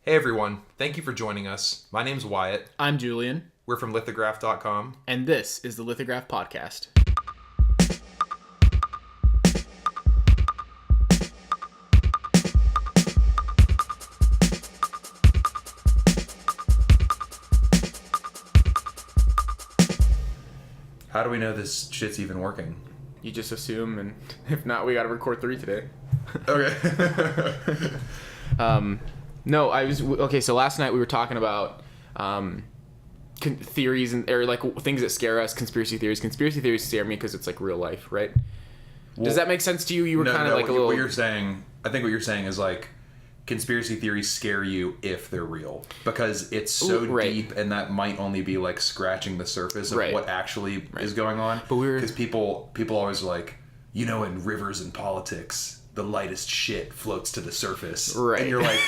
Hey everyone, thank you for joining us. My name's Wyatt. I'm Julian. We're from LITHOGRAF.com. And this is the LITHOGRAF Podcast. How do we know this shit's even working? You just assume, and if not, we gotta record 3 today. Okay. No, okay, so last night we were talking about theories or like things that scare us, conspiracy theories. Conspiracy theories scare me because it's like real life, right? Well, does that make sense to you? You were kind of like a little... What you're saying, I think what you're saying is like conspiracy theories scare you if they're real because it's so deep and that might only be like scratching the surface of what actually is going on. But because people always like, you know, in rivers and politics, the lightest shit floats to the surface. Right. And you're like,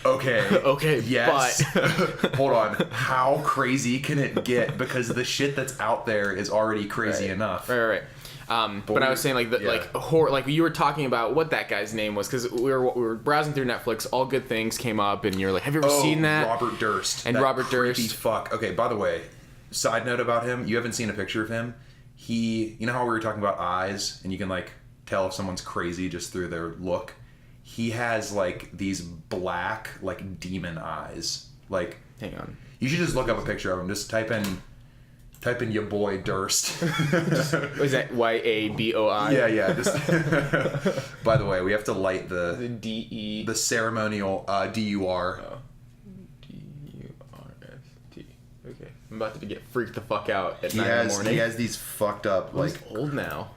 okay, yes. But... Hold on. How crazy can it get? Because the shit that's out there is already crazy enough. Right. But I was saying like horror, like you were talking about what that guy's name was because we were browsing through Netflix. All Good Things came up, and you're like, have you ever seen that? Robert Durst. And that Robert Durst. Fuck. Okay. By the way, side note about him: you haven't seen a picture of him. You know how we were talking about eyes, and you can like tell if someone's crazy just through their look. He has like these black like demon eyes. Like, hang on. You should just look up a picture of him. Just type in your boy Durst. Was that Yaboi? Yeah. By the way, we have to light the DE, the ceremonial DUR. Oh. DURST. Okay, I'm about to get freaked the fuck out at 9 in the morning. He has these fucked up He's old now.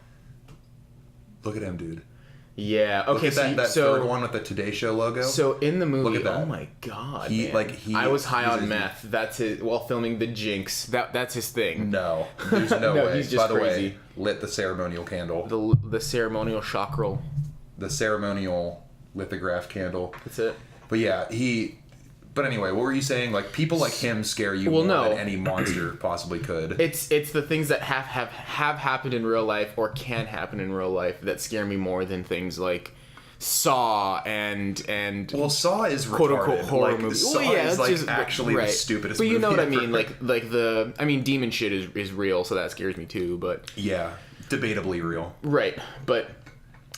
Look at him, dude. Yeah. Okay. Look at that third one with the Today Show logo. So in the movie, look at that. Oh my god, I was high on meth. That's his while filming The Jinx. That's his thing. No, there's no way. He's just By the crazy. way, lit the ceremonial candle. The ceremonial chakral. The ceremonial lithograph candle. That's it. But yeah, But anyway, what were you saying? Like people like him scare you more than any monster possibly could. It's the things that have happened in real life or can happen in real life that scare me more than things like Saw and well, Saw is quote unquote horror like, movie. Saw is like just, actually the stupidest. But you know what ever. I mean? Like demon shit is real, so that scares me too. But yeah, debatably real. Right, but.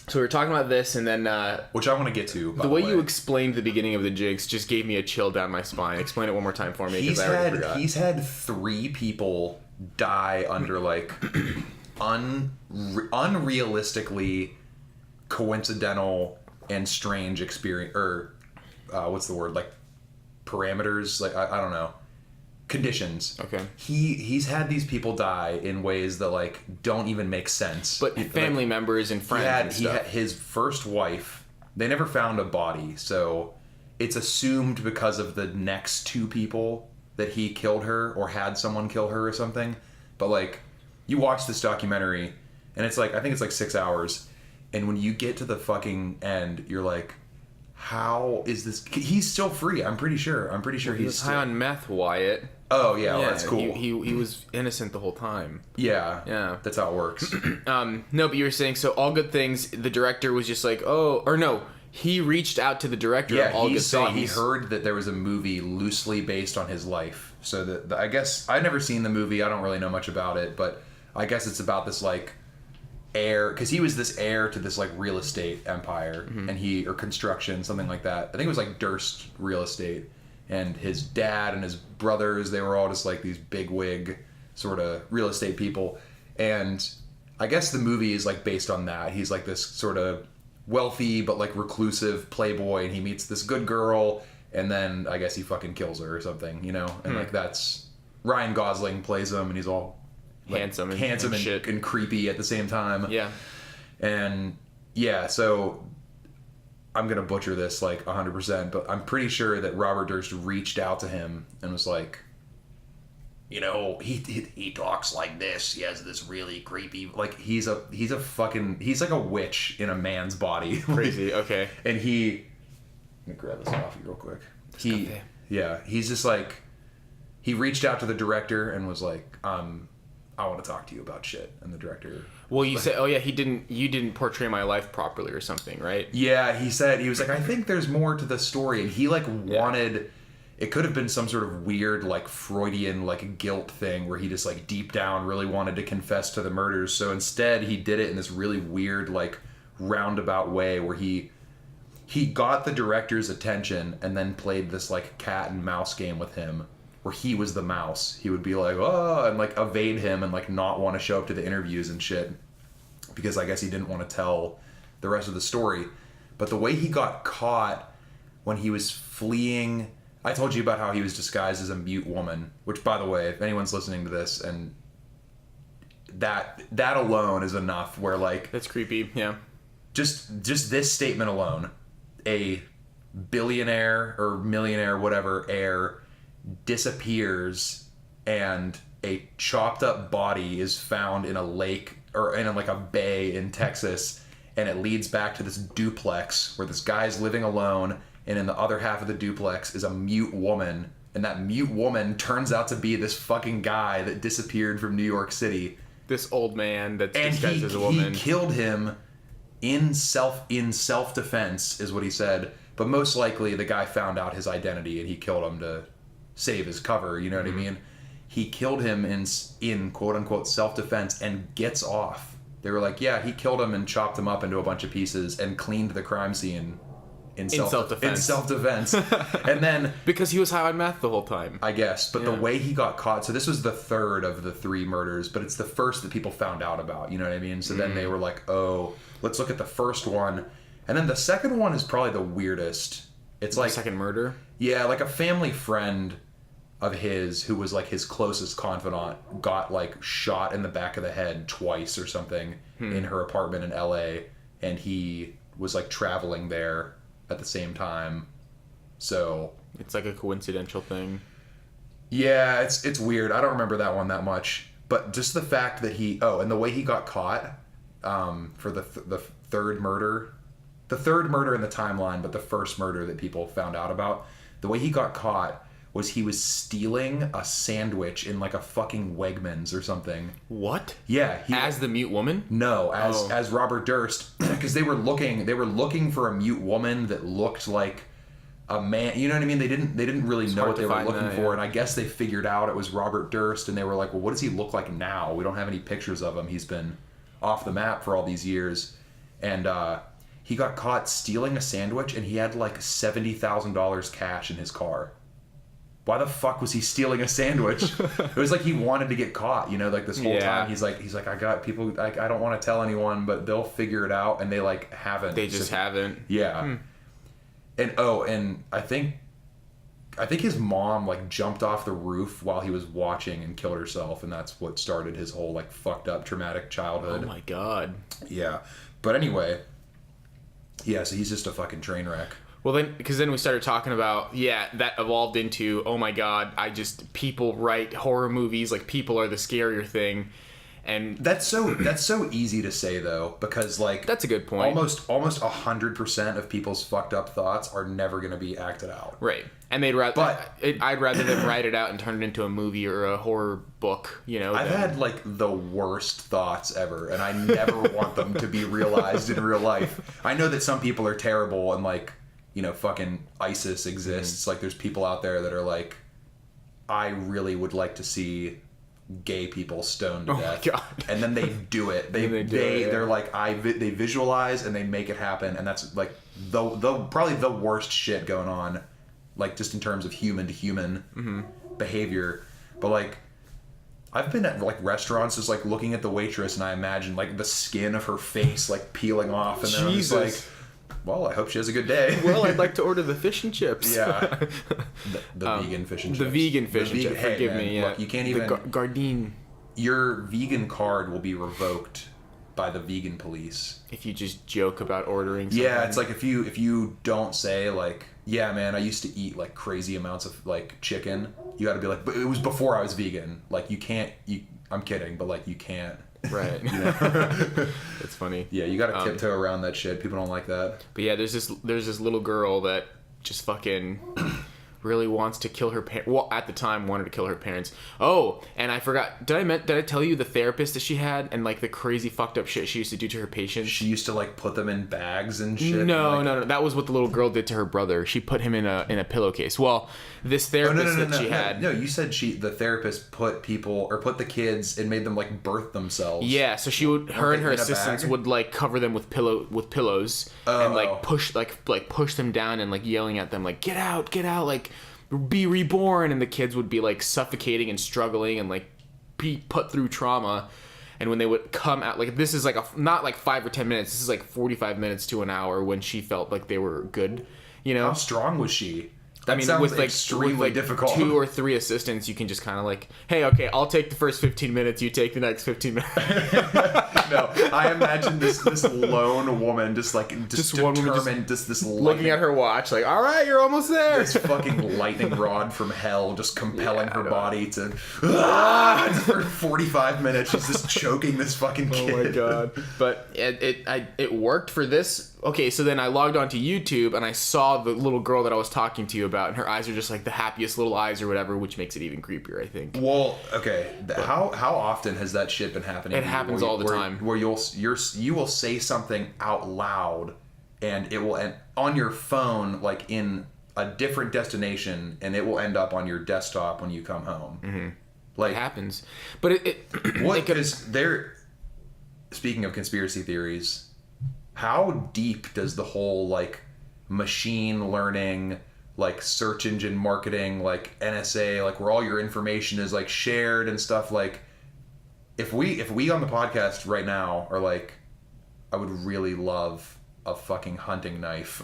So we were talking about this, and then... which I want to get to, by the way you explained the beginning of The Jinx just gave me a chill down my spine. Explain it one more time for me, because I already forgot. He's had 3 people die under, like, unrealistically coincidental and strange experience... Or, what's the word? Like, parameters? Like, I don't know. Conditions. Okay. He's had these people die in ways that like don't even make sense. But family members and friends. He had his first wife. They never found a body, so it's assumed because of the next 2 people that he killed her or had someone kill her or something. But like, you watch this documentary, and it's like I think it's like 6 hours, and when you get to the fucking end, you're like, how is this? He's still free. I'm pretty sure he's high on meth, Wyatt. Oh yeah, well, that's cool. He was innocent the whole time. Yeah, that's how it works. No, but you were saying so. All Good Things. The director was just like, he reached out to the director of All Good Things. He heard that there was a movie loosely based on his life. So I guess I've never seen the movie. I don't really know much about it, but I guess it's about this like heir, because he was this heir to this like real estate empire, or construction, something like that. I think it was like Durst Real Estate. And his dad and his brothers, they were all just like these bigwig sort of real estate people. And I guess the movie is like based on that. He's like this sort of wealthy but like reclusive playboy, and he meets this good girl, and then I guess he fucking kills her or something, you know? And like that's... Ryan Gosling plays him, and he's all like, handsome and creepy at the same time. Yeah. And yeah, so... I'm going to butcher this like 100%, but I'm pretty sure that Robert Durst reached out to him and was like, you know, he talks like this. He has this really creepy, like he's like a witch in a man's body. Crazy. Okay. And let me grab this coffee real quick. He's just like, he reached out to the director and was like, I want to talk to you about shit. And the director... Well, you said, oh yeah, you didn't portray my life properly or something, right? Yeah, he was like, I think there's more to the story. And he like wanted... It could have been some sort of weird, like, Freudian, like, guilt thing where he just, like, deep down really wanted to confess to the murders. So instead, he did it in this really weird, like, roundabout way where he got the director's attention and then played this, like, cat and mouse game with him where he was the mouse. He would be like, oh, and, like, evade him and, like, not want to show up to the interviews and shit because I guess he didn't want to tell the rest of the story. But the way he got caught when he was fleeing... I told you about how he was disguised as a mute woman, which, by the way, if anyone's listening to this, and that alone is enough where, like... That's creepy, yeah. Just this statement alone, a billionaire or millionaire, whatever, heir disappears and a chopped up body is found in a lake or in like a bay in Texas, and it leads back to this duplex where this guy's living alone, and in the other half of the duplex is a mute woman, and that mute woman turns out to be this fucking guy that disappeared from New York City. This old man that's disguised as a woman. He killed him in self-defense, is what he said. But most likely the guy found out his identity and he killed him to save his cover, you know what I mean? He killed him in quote-unquote self-defense and gets off. They were like, yeah, he killed him and chopped him up into a bunch of pieces and cleaned the crime scene in self-defense. And then... Because he was high on meth the whole time. I guess. But the way he got caught... So this was the third of the 3 murders, but it's the first that people found out about. You know what I mean? So then they were like, oh, let's look at the first one. And then the second one is probably the weirdest. It's like... The second murder? Yeah, like a family friend of his who was like his closest confidant got like shot in the back of the head twice or something in her apartment in LA. And he was like traveling there at the same time. So it's like a coincidental thing. Yeah, it's weird. I don't remember that one that much, but just the fact that and the way he got caught for the third murder in the timeline, but the first murder that people found out about, the way he got caught was he was stealing a sandwich in like a fucking Wegmans or something. What? Yeah, as the mute woman? No, as Robert Durst, because they were looking for a mute woman that looked like a man. You know what I mean? They didn't really know what they were looking for, and I guess they figured out it was Robert Durst, and they were like, well, what does he look like now? We don't have any pictures of him. He's been off the map for all these years, and he got caught stealing a sandwich, and he had like $70,000 cash in his car. Why the fuck was he stealing a sandwich? It was like he wanted to get caught, you know, like this whole time. He's like, I got people, I don't want to tell anyone, but they'll figure it out, and they like haven't. They just haven't. Yeah. And I think his mom like jumped off the roof while he was watching and killed herself, and that's what started his whole like fucked up traumatic childhood. Oh my god. Yeah. But anyway, yeah, so he's just a fucking train wreck. Well, because then we started talking about, that evolved into, oh my god, people write horror movies, like people are the scarier thing. And that's so easy to say though, because like that's a good point. Almost 100% of people's fucked up thoughts are never going to be acted out. Right. And I'd rather them write it out and turn it into a movie or a horror book, you know. I've had like the worst thoughts ever, and I never want them to be realized in real life. I know that some people are terrible and like, you know, fucking ISIS exists. Like, there's people out there that are like, I really would like to see gay people stoned to death. My God. And then they do it. They're like, they visualize and they make it happen. And that's like probably the worst shit going on, like just in terms of human to human behavior. But like, I've been at like restaurants just like looking at the waitress, and I imagine like the skin of her face like peeling off, and then I'm just like, well, I hope she has a good day. Well, I'd like to order the fish and chips. Yeah. The vegan fish and chips. The vegan fish and chips. Hey, forgive man, me. Yeah. Look, you can't even... Gardein. Your vegan card will be revoked by the vegan police. If you just joke about ordering something. Yeah, it's like if you don't say like, yeah, man, I used to eat like crazy amounts of like chicken. You got to be like, but it was before I was vegan. Like, you can't... I'm kidding, but like, you can't... Right. It's funny. Yeah, you gotta tiptoe around that shit. People don't like that. But yeah, there's this little girl that just fucking really wants to kill her parents. Well, at the time, wanted to kill her parents. Oh, and I forgot. Did I tell you the therapist that she had and like the crazy fucked up shit she used to do to her patients? She used to like put them in bags and shit. No. That was what the little girl did to her brother. She put him in a pillowcase. Well, this therapist she had. No, you said the therapist put the kids and made them like birth themselves. Yeah, so her and her assistants would like cover them with pillows and like push them down and like yelling at them like get out, like be reborn, and the kids would be like suffocating and struggling and like be put through trauma. And when they would come out, like this is like not like 5 or 10 minutes, this is like 45 minutes to an hour when she felt like they were good, you know? How strong was she? That sounds with like extremely difficult. 2 or 3 assistants, you can just kind of like, hey, okay, I'll take the first 15 minutes, you take the next 15 minutes. No, I imagine this lone woman just determined, this looking at her watch, like, all right, you're almost there. This fucking lightning rod from hell, just compelling her body to for 45 minutes. She's just choking this fucking kid. Oh my god! But it worked for this. Okay, so then I logged onto YouTube and I saw the little girl that I was talking to you about, and her eyes are just like the happiest little eyes or whatever, which makes it even creepier, I think. Well, okay, how often has that shit been happening? It happens all the time. Where you will say something out loud, and it will end on your phone, like in a different destination, and it will end up on your desktop when you come home. Mm-hmm. Like it happens, but because they're speaking of conspiracy theories. How deep does the whole like machine learning, like search engine marketing, like NSA, like where all your information is like shared and stuff, like if we on the podcast right now are like, I would really love a fucking hunting knife.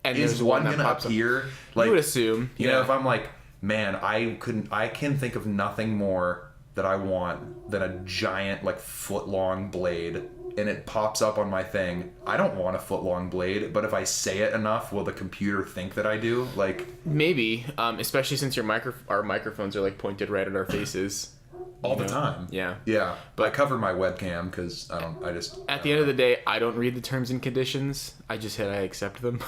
And is one gonna appear? Like, you would assume. You know, if I'm like, man, I can think of nothing more that I want than a giant like foot-long blade, and it pops up on my thing. I don't want a foot-long blade, but if I say it enough, will the computer think that I do? Like maybe, especially since our microphones are like pointed right at our faces. All the time. Yeah. Yeah. But I cover my webcam because at the end of the day, I don't read the terms and conditions. I just hit I accept them.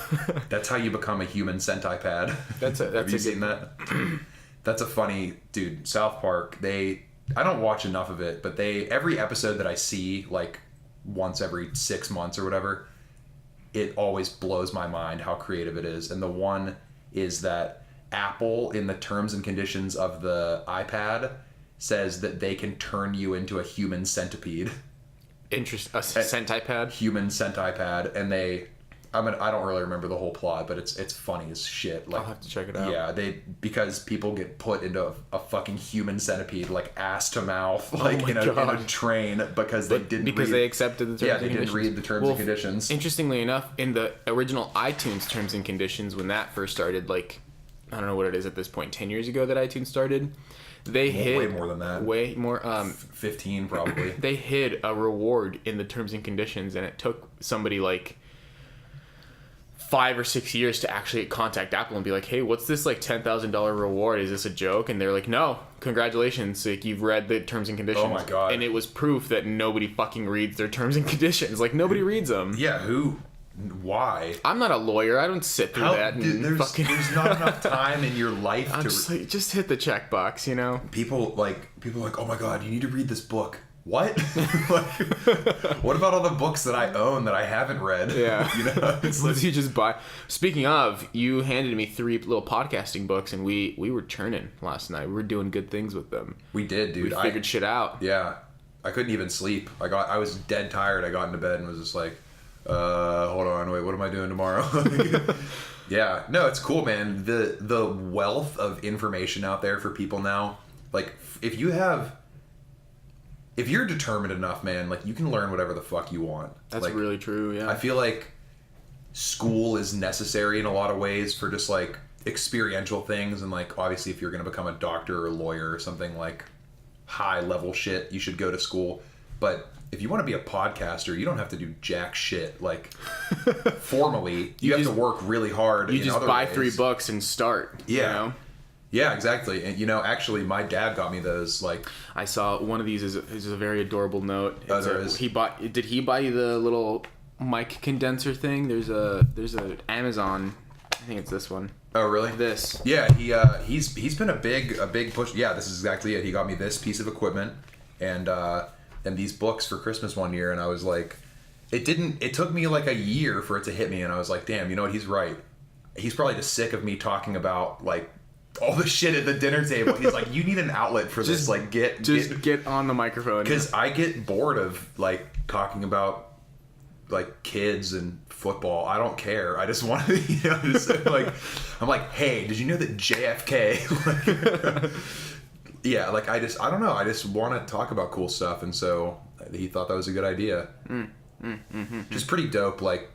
That's how you become a human centipad. Have you seen that? That's a funny dude. South Park. I don't watch enough of it, but every episode that I see like once every 6 months or whatever, it always blows my mind how creative it is. And the one is that Apple in the terms and conditions of the iPad says that they can turn you into a human centipede. Centipede? Human centipede. And I don't really remember the whole plot, but it's funny as shit. Like, I'll have to check it out. Yeah, because people get put into a fucking human centipede, like ass to mouth, like in a train because they accepted the terms and conditions. Yeah, they didn't read the terms and conditions. Interestingly enough, in the original iTunes terms and conditions, when that first started, like, I don't know what it is at this point, 10 years ago that iTunes started, they hid way more than that. Way more. 15 probably. They hid a reward in the terms and conditions, and it took somebody like 5 or 6 years to actually contact Apple and be like, hey, what's this like $10,000 reward? Is this a joke? And they're like, no, congratulations, like you've read the terms and conditions. Oh my god. And it was proof that nobody fucking reads their terms and conditions. Like nobody reads them. Yeah, who? Why? I'm not a lawyer. I don't sit through that. There's not enough time in your life I'm just hit the checkbox, you know? People are like, oh my god, you need to read this book. What? What about all the books that I own that I haven't read? Yeah. You know? It's like, you just buy. Speaking of, you handed me 3 little podcasting books, and we were churning last night. We were doing good things with them. We did, dude. We figured shit out. Yeah. I couldn't even sleep. I was dead tired. I got into bed and was just like, hold on, wait, what am I doing tomorrow? Yeah. No, it's cool, man. The wealth of information out there for people now. Like, if you're determined enough, man, like you can learn whatever the fuck you want. That's like, really true, yeah. I feel like school is necessary in a lot of ways for just like experiential things, and like obviously if you're going to become a doctor or a lawyer or something like high level shit, you should go to school. But if you want to be a podcaster, you don't have to do jack shit like formally. You have to work really hard. You just buy 3 books and start. Yeah. You know? Yeah, exactly. And, you know, actually, my dad got me those, like... I saw one of these is a very adorable note. There is. Did he buy you the little mic condenser thing? There's a Amazon, I think it's this one. Oh, really? This. Yeah, he's been a big push. Yeah, this is exactly it. He got me this piece of equipment and these books for Christmas one year, and I was like, it took me like a year for it to hit me, and I was like, damn, you know what? He's right. He's probably just sick of me talking about like all the shit at the dinner table. He's like, you need an outlet for this. Like, get on the microphone. Because I get bored of like talking about like kids and football. I don't care. I just want to, like, I'm like, hey, did you know that JFK? Like, yeah, like I don't know. I just want to talk about cool stuff, and so he thought that was a good idea. Just pretty dope. Like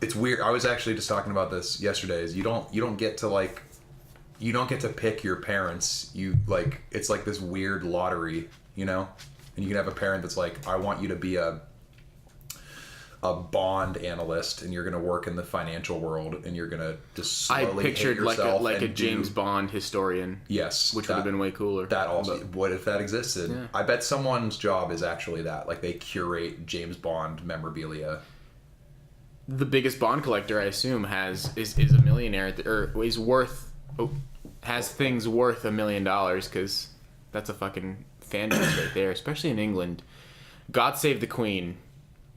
it's weird. I was actually just talking about this yesterday. Is you don't get to pick your parents. You like, it's like this weird lottery, and you can have a parent that's like, I want you to be a bond analyst, and you're going to work in the financial world, and you're going to just slowly hate yourself like a James Bond historian. Yes, which would have been way cooler. That also, what if that existed? Yeah. I bet someone's job is actually that. Like, they curate James Bond memorabilia. The biggest Bond collector, I assume, is a millionaire, or has things worth $1 million, because that's a fucking fan base right there, especially in England. God Save the Queen.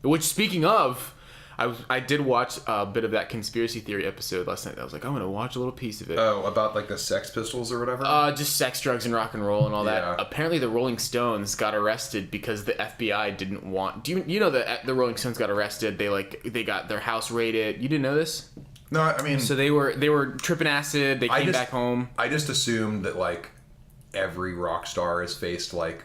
Which, speaking of, I did watch a bit of that conspiracy theory episode last night. I was like, I'm gonna watch a little piece of it. Oh, about like the Sex Pistols or whatever? Just sex, drugs, and rock and roll and all that. Apparently, the Rolling Stones got arrested because the FBI didn't want. Do you know that the Rolling Stones got arrested? They got their house raided. You didn't know this? No, I mean. So they were tripping acid. They came back home. I just assumed that like every rock star has faced like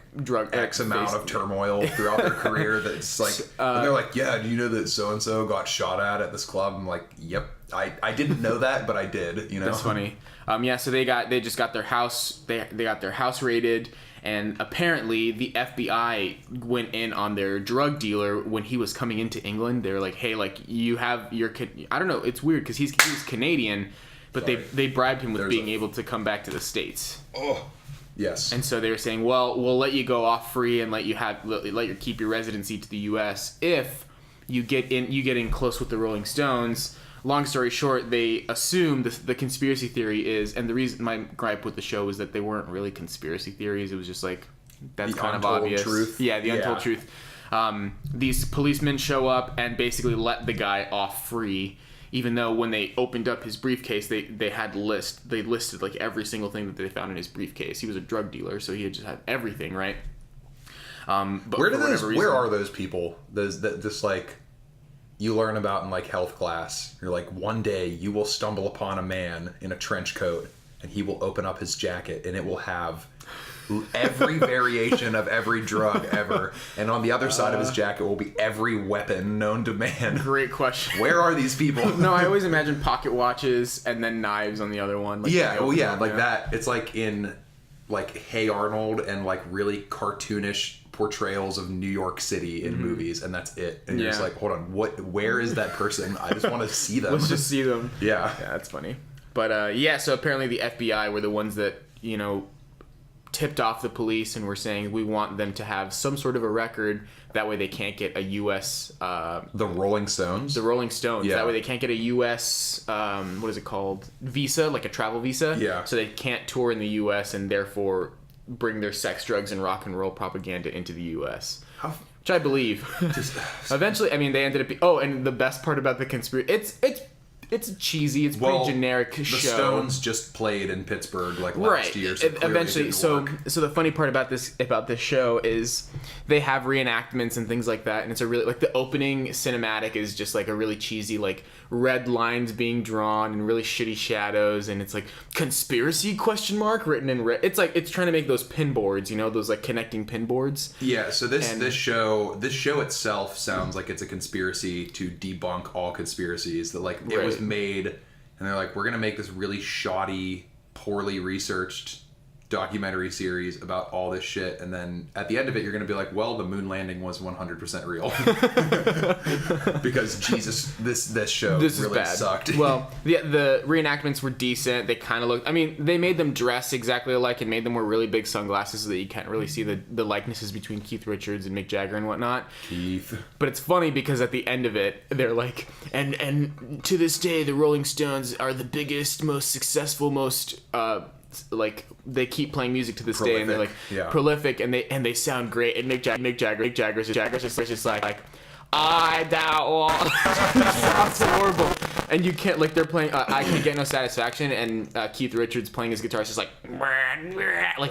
X amount of turmoil throughout their career. That's like, and they're like, yeah, do you know that so and so got shot at this club? I'm like, yep, I didn't know that, but I did. That's funny. So they just got their house. They got their house raided, and apparently the FBI went in on their drug dealer when he was coming into England. They were like, hey, like, you have your I don't know. It's weird because he was Canadian, but they bribed him with being able to come back to the States. Oh. Yes. And so they were saying, well, we'll let you go off free and let you keep your residency to the U.S. if you get in close with the Rolling Stones. Long story short, they assumed the conspiracy theory is, and the reason my gripe with the show was that they weren't really conspiracy theories. It was just like, that's kind of obvious. Truth. Yeah, the untold truth. These policemen show up and basically let the guy off free. Even though when they opened up his briefcase, they listed like every single thing that they found in his briefcase. He was a drug dealer, so he had just had everything, right? But where are those people? Those that just like you learn about in like health class. You're like, one day you will stumble upon a man in a trench coat, and he will open up his jacket, and it will have every variation of every drug ever, and on the other side of his jacket will be every weapon known to man. Great question. Where are these people? No, I always imagine pocket watches and then knives on the other one. Like that. It's like in like Hey Arnold and like really cartoonish portrayals of New York City in movies, and that's it. And you're just like, hold on, where is that person? I just want to see them. Let's just see them. Yeah, that's funny. But so apparently the FBI were the ones that tipped off the police and were saying, we want them to have some sort of a record, that way they can't get a U.S. The Rolling Stones? The Rolling Stones. Yeah. That way they can't get a U.S. What is it called? Visa, like a travel visa. Yeah. So they can't tour in the U.S. and therefore bring their sex, drugs, and rock and roll propaganda into the U.S. Which I believe. Eventually, I mean, they ended up... and the best part about the conspiracy... It's cheesy. It's pretty generic show. The Stones just played in Pittsburgh like last year. So eventually, so the funny part about this show is they have reenactments and things like that, and it's a really like the opening cinematic is just like a really cheesy like red lines being drawn and really shitty shadows, and it's like conspiracy ? Written in red. It's like it's trying to make those pin boards, those like connecting pin boards. Yeah. So this show itself sounds like it's a conspiracy to debunk all conspiracies. That like it was made, and they're like, we're gonna make this really shoddy, poorly researched documentary series about all this shit, and then at the end of it you're going to be like, well, the moon landing was 100% real. Because Jesus, this show really sucked. Well, the reenactments were decent. They kind of looked, I mean, they made them dress exactly alike and made them wear really big sunglasses so that you can't really see the likenesses between Keith Richards and Mick Jagger and whatnot. Keith. But it's funny because at the end of it they're like, and to this day the Rolling Stones are the biggest, most successful, most like, they keep playing music to this day, and they're like prolific, and they sound great. And Mick Jagger's just like I don't want. It sounds horrible, and you can't, like, they're playing I Can't Get No Satisfaction, and Keith Richards playing his guitar is just like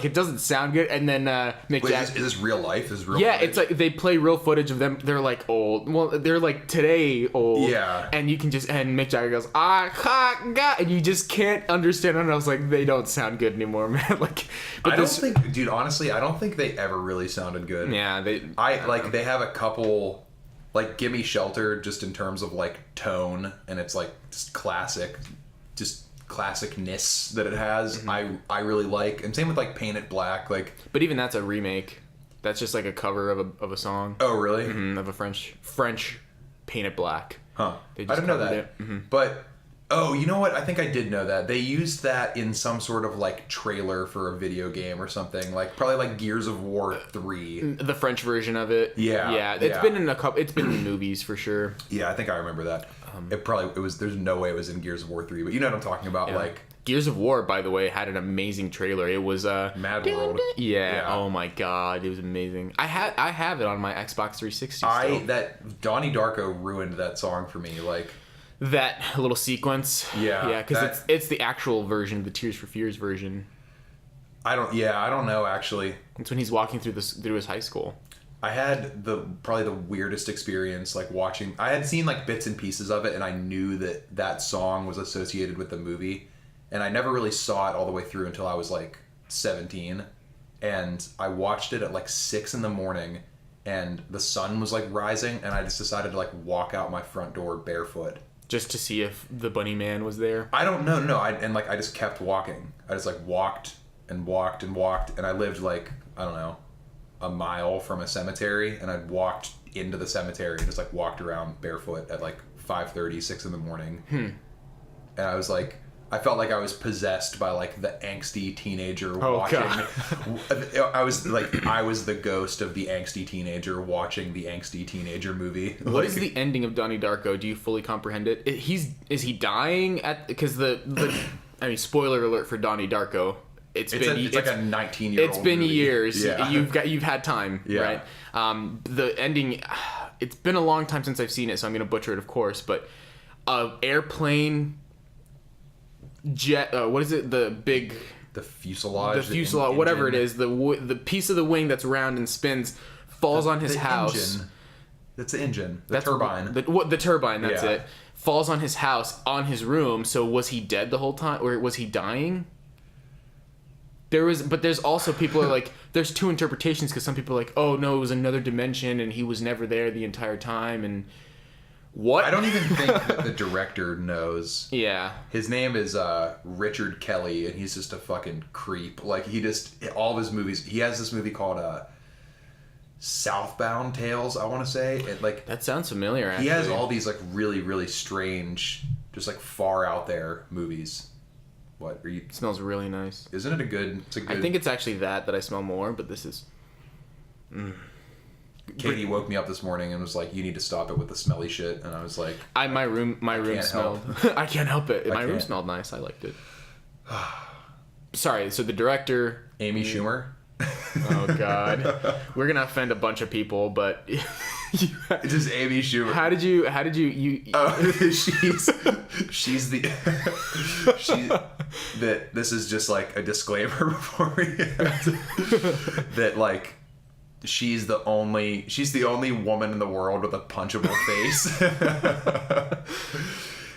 it doesn't sound good. And then Mick Jagger. Is this real life? Is real? Yeah, footage? it's like they play real footage of them. They're like old. Well, they're like today old. Yeah. And you can just, and Mick Jagger goes and you just can't understand it. And I was like, they don't sound good anymore, man. Like, but I don't think, dude. Honestly, I don't think they ever really sounded good. Yeah, they have a couple. Like, Gimme Shelter, just in terms of, like, tone, and it's, like, just classicness that it has, mm-hmm. I really like. And same with, like, Paint It Black, like... But even that's a remake. That's just, like, a cover of a song. Oh, really? Mm-hmm, of a French Paint It Black. Huh. I didn't know that. Mm-hmm. But... Oh, you know what? I think I did know that. They used that in some sort of, like, trailer for a video game or something. Like, probably, like, Gears of War 3. The French version of it. Yeah. Yeah. It's been in it's been in movies for sure. Yeah, I think I remember that. There's no way it was in Gears of War 3, but you know what I'm talking about, like... Gears of War, by the way, had an amazing trailer. It was Mad World. Yeah. Oh my god, it was amazing. I have it on my Xbox 360 still. That Donnie Darko ruined that song for me, like... That little sequence. Yeah, because it's the actual version, the Tears for Fears version. I don't know, actually. It's when he's walking through his high school. I had probably the weirdest experience, like, watching... I had seen, like, bits and pieces of it, and I knew that song was associated with the movie, and I never really saw it all the way through until I was, like, 17, and I watched it at, like, 6 in the morning, and the sun was, like, rising, and I just decided to, like, walk out my front door barefoot. Just to see if the bunny man was there? I don't know, no. I just kept walking. I just, like, walked and walked and walked, and I lived, like, I don't know, a mile from a cemetery, and I walked into the cemetery and just, like, walked around barefoot at, like, 5:30, 6 in the morning. And I was, like... I felt like I was possessed by, like, the angsty teenager watching... God. I was the ghost of the angsty teenager watching the angsty teenager movie. What is the ending of Donnie Darko? Do you fully comprehend it? Is he dying at... Because I mean, spoiler alert for Donnie Darko. It's like a 19-year-old It's been movie. Years. Yeah. You've had time, right? The ending... It's been a long time since I've seen it, so I'm going to butcher it, of course, but... airplane... jet what is it, the fuselage, whatever it is, the piece of the wing that's round and spins falls on his house. Engine. That's the engine, turbine, the turbine, that's it, falls on his house, on his room. So was he dead the whole time, or was he dying? But there's also people are like, there's two interpretations, because some people are like, oh no, it was another dimension and he was never there the entire time. And what? I don't even think that the director knows. Yeah. His name is Richard Kelly, and he's just a fucking creep. Like, all of his movies, he has this movie called Southbound Tales, I want to say. That sounds familiar, actually. He has all these, like, really, really strange, just, like, far out there movies. What are you? It smells really nice. Isn't it a good? I think it's actually that I smell more, but this is. Katie woke me up this morning and was like, "You need to stop it with the smelly shit." And I was like, my room smelled. I can't help it. My room smelled nice. I liked it. Sorry. So the director, Amy Schumer. Oh God, we're gonna offend a bunch of people, but just Amy Schumer. How did you? She's the that this is just like a disclaimer before we that, like, she's the only woman in the world with a punchable face.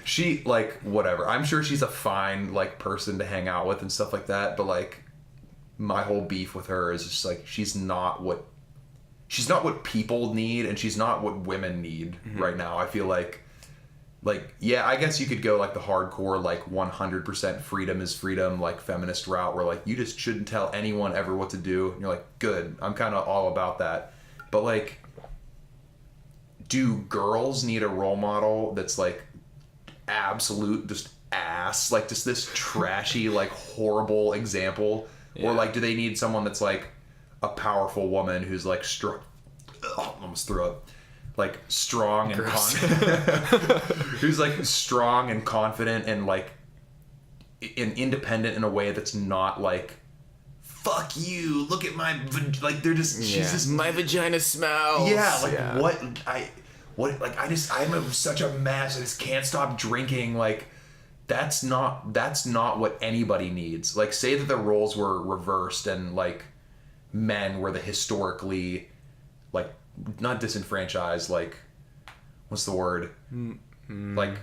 She, like, whatever. I'm sure she's a fine, like, person to hang out with and stuff like that, but, like, my whole beef with her is just, like, she's not what people need, and she's not what women need right now. I feel like like, yeah, I guess you could go like the hardcore, like 100% freedom is freedom, like feminist route where like you just shouldn't tell anyone ever what to do. And you're like, good, I'm kind of all about that. But like, do girls need a role model that's like absolute just ass, like just this trashy, like horrible example? Or like, do they need someone that's like a powerful woman who's like strong? Almost threw up. Like strong and who's like strong and confident and like independent in a way that's not like, fuck you, look at my like they're just she's just my vagina smells. Yeah, like I'm such a mess. I just can't stop drinking. Like that's not what anybody needs. Like, say that the roles were reversed and like men were the historically like not disenfranchised, like what's the word? Like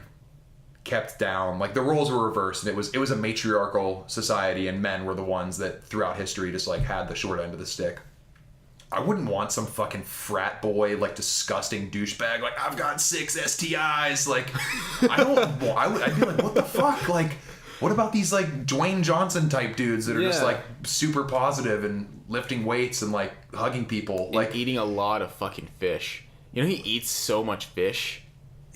kept down. Like the roles were reversed and it was a matriarchal society and men were the ones that throughout history just like had the short end of the stick. I wouldn't want some fucking frat boy, like disgusting douchebag, like I've got 6 STIs. Like I'd be like, what the fuck? Like, what about these like Dwayne Johnson type dudes that are just like super positive and lifting weights and like hugging people, like eating a lot of fucking fish. You know, he eats so much fish.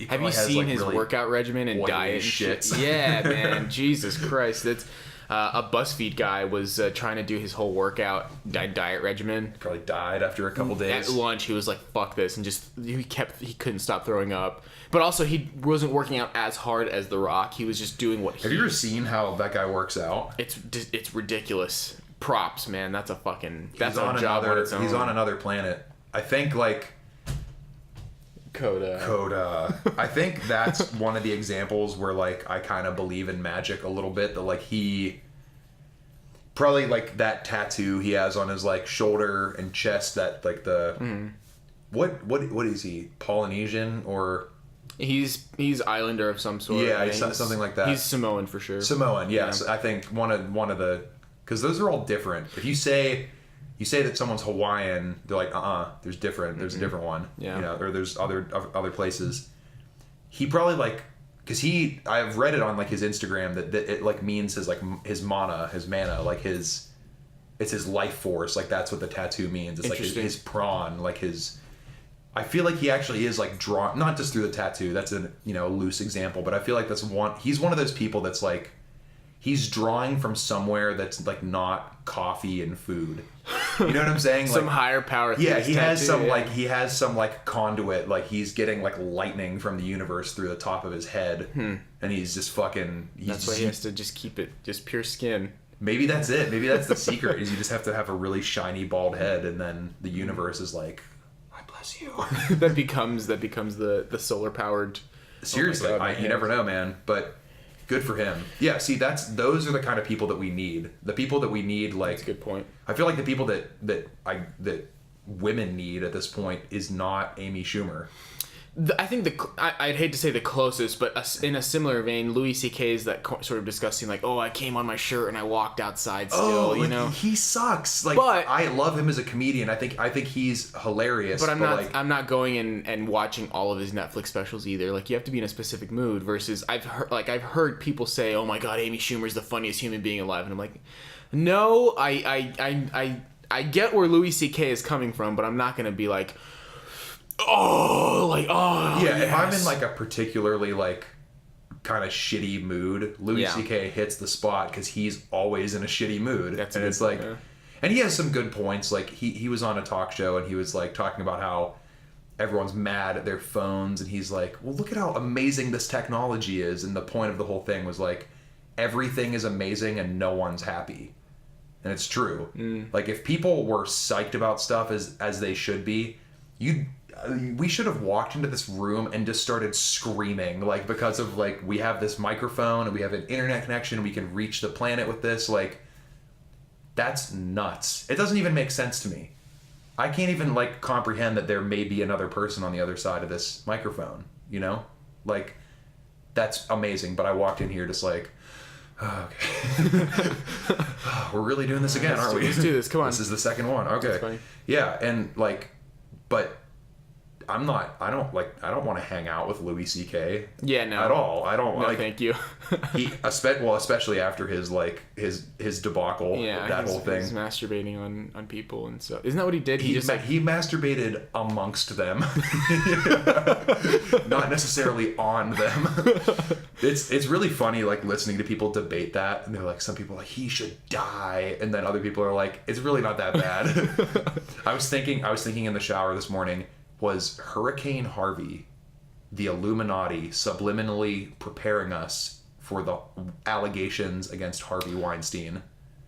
Have you seen like his really workout regimen and diet and shit? Yeah, man. Jesus Christ. That's a BuzzFeed guy was trying to do his whole workout diet regimen. Probably died after a couple days. At lunch, he was like, "Fuck this," and just he couldn't stop throwing up. But also, he wasn't working out as hard as The Rock. He was just doing what. Have you ever seen how that guy works out? It's ridiculous. Props, man. That's a job on its own. He's on another planet. I think like. Coda. I think that's one of the examples where like I kind of believe in magic a little bit. That like he probably like that tattoo he has on his like shoulder and chest. That like the what is he? Polynesian or he's Islander of some sort. Yeah, something like that. He's Samoan for sure. Samoan, yes. Yeah. I think one of the because those are all different. If you say that someone's Hawaiian, they're like, there's a different one. Yeah. You know, or there's other places. He probably like, cause I've read it on like his Instagram that it like means his mana, like it's his life force. Like that's what the tattoo means. It's like his prawn, like I feel like he actually is like drawn, not just through the tattoo. That's a loose example, but I feel like he's one of those people that's like, he's drawing from somewhere that's like not coffee and food. You know what I'm saying? Some higher power. Yeah, he has some conduit. Like he's getting like lightning from the universe through the top of his head, and he's just fucking. That's why he has to just keep it just pure skin. Maybe that's it. Maybe that's the secret. Is you just have to have a really shiny bald head, and then the universe is like, I bless you. that becomes the solar powered. Seriously, you never know, man. But. Good for him. Yeah, see, those are the kind of people that we need. The people that we need, like... That's a good point. I feel like the people that women need at this point is not Amy Schumer. I think I'd hate to say the closest, but in a similar vein, Louis C.K. is that sort of disgusting, like, I came on my shirt and I walked outside still, you know? He sucks. Like, but, I love him as a comedian. I think he's hilarious. But I'm not going and watching all of his Netflix specials either. Like, you have to be in a specific mood versus I've heard people say, oh my God, Amy Schumer's the funniest human being alive. And I'm like, no, I get where Louis C.K. is coming from, but I'm not going to be like, yeah, yes. If I'm in like a particularly like kind of shitty mood, Louis C.K. hits the spot because he's always in a shitty mood. It's like, and he has some good points. Like he was on a talk show and he was like talking about how everyone's mad at their phones, and he's like, well, look at how amazing this technology is. And the point of the whole thing was like, everything is amazing and no one's happy. And it's true. Like if people were psyched about stuff as they should be, we should have walked into this room and just started screaming, like, because of like, we have this microphone and we have an internet connection, we can reach the planet with this. Like, that's nuts. It doesn't even make sense to me. I can't even like comprehend that there may be another person on the other side of this microphone, you know? Like, that's amazing. But I walked in here just like, okay. We're really doing this again, aren't we? Let's do this. Come on. This is the second one. Okay. Yeah. And like, but I don't want to hang out with Louis C.K. Yeah, no. At all. I don't no, like. Thank you. Especially after his debacle, that whole thing. He's masturbating on people and stuff. Isn't that what he did? He masturbated amongst them, not necessarily on them. It's really funny, like, listening to people debate that, and they're like, some people are like, he should die, and then other people are like, it's really not that bad. I was thinking in the shower this morning, was Hurricane Harvey the Illuminati subliminally preparing us for the allegations against Harvey Weinstein?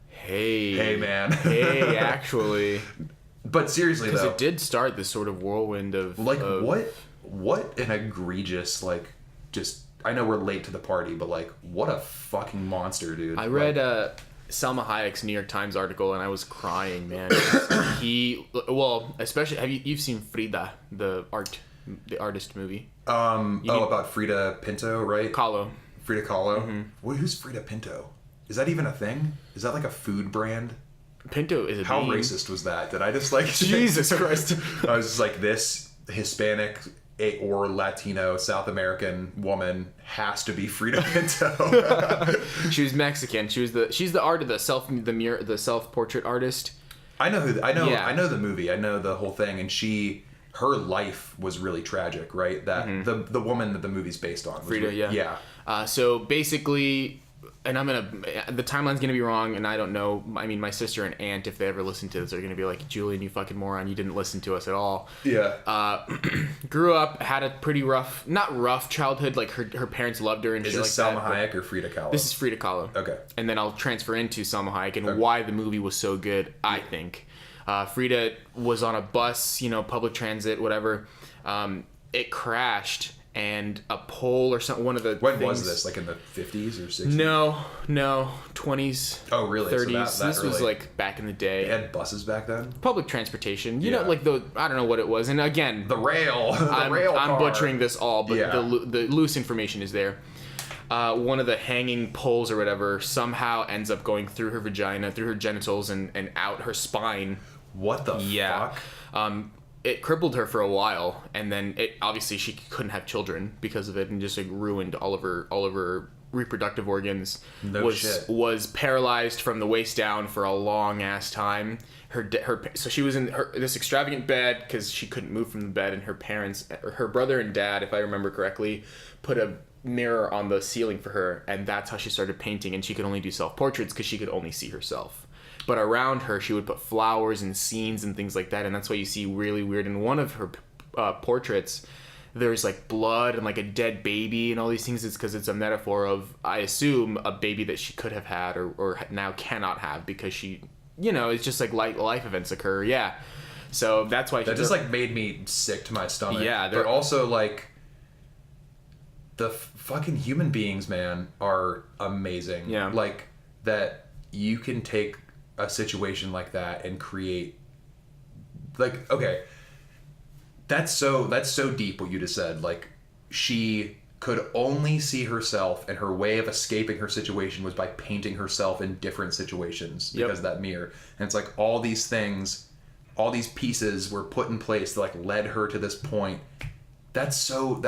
Hey, man. Hey, actually. But seriously, though. Because it did start this sort of whirlwind of... Like, what an egregious, like, just... I know we're late to the party, but, like, what a fucking monster, dude. I read Salma Hayek's New York Times article, and I was crying, man. Especially... You've seen Frida, the artist movie? About Frida Pinto, right? Kahlo. Frida Kahlo? Mm-hmm. Who's Frida Pinto? Is that even a thing? Is that like a food brand? Pinto is a How bean. Racist was that? Did I just like... Jesus Christ. I was just like, this Hispanic or Latino South American woman has to be Frida Pinto. She was Mexican. She's the art of the self-portrait artist. I know the movie. I know the whole thing, and her life was really tragic, right? That the woman that the movie's based on. Frida, yeah. So basically, and the timeline's gonna be wrong, and I don't know. I mean, my sister and aunt, if they ever listen to this, are gonna be like, Julian, you fucking moron, you didn't listen to us at all. Yeah. Grew up, had a pretty not rough childhood. Like her parents loved her and shit like that. Is this Salma Hayek or Frida Kahlo? This is Frida Kahlo. Okay. And then I'll transfer into Salma Hayek and why the movie was so good, I think. Frida was on a bus, public transit, whatever. It crashed, and a pole or something. One of the when was this? Like in the 50s or 60s? No, 20s. Oh, really? 30s. So that this was like back in the day. They had buses back then. Public transportation. You know, like I don't know what it was. And again, the rail. I'm butchering this all, but the loose information is there. One of the hanging poles or whatever somehow ends up going through her vagina, through her genitals, and out her spine. What the fuck? It crippled her for a while, and then obviously she couldn't have children because of it, and just like ruined all of her reproductive organs. Was paralyzed from the waist down for a long ass time. So she was in this extravagant bed because she couldn't move from the bed, and her brother and dad, if I remember correctly, put a mirror on the ceiling for her, and that's how she started painting. And she could only do self-portraits because she could only see herself. But around her, she would put flowers and scenes and things like that, and that's why you see really weird. In one of her portraits, there's like blood and like a dead baby and all these things. It's because it's a metaphor of, I assume, a baby that she could have had or now cannot have because she, it's just like life events occur. Yeah. So that's why that just like made me sick to my stomach. Yeah. But also like the fucking human beings, man, are amazing. Yeah. Like that you can take a situation like that and create, like, okay, that's so deep what you just said. Like, she could only see herself, and her way of escaping her situation was by painting herself in different situations because of that mirror. And it's like all these things, all these pieces were put in place that like led her to this point. That's so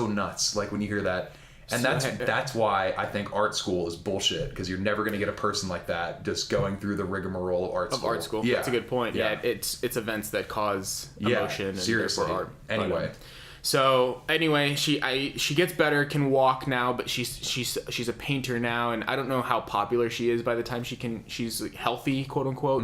nuts. Like when you hear that. And that's why I think art school is bullshit, because you're never going to get a person like that just going through the rigorable of art school. Yeah. That's a good point. Yeah, it's events that cause emotion and seriously. Therefore art. Anyway. So anyway, she gets better, can walk now, but she's a painter now, and I don't know how popular she is by the time she's healthy, quote unquote.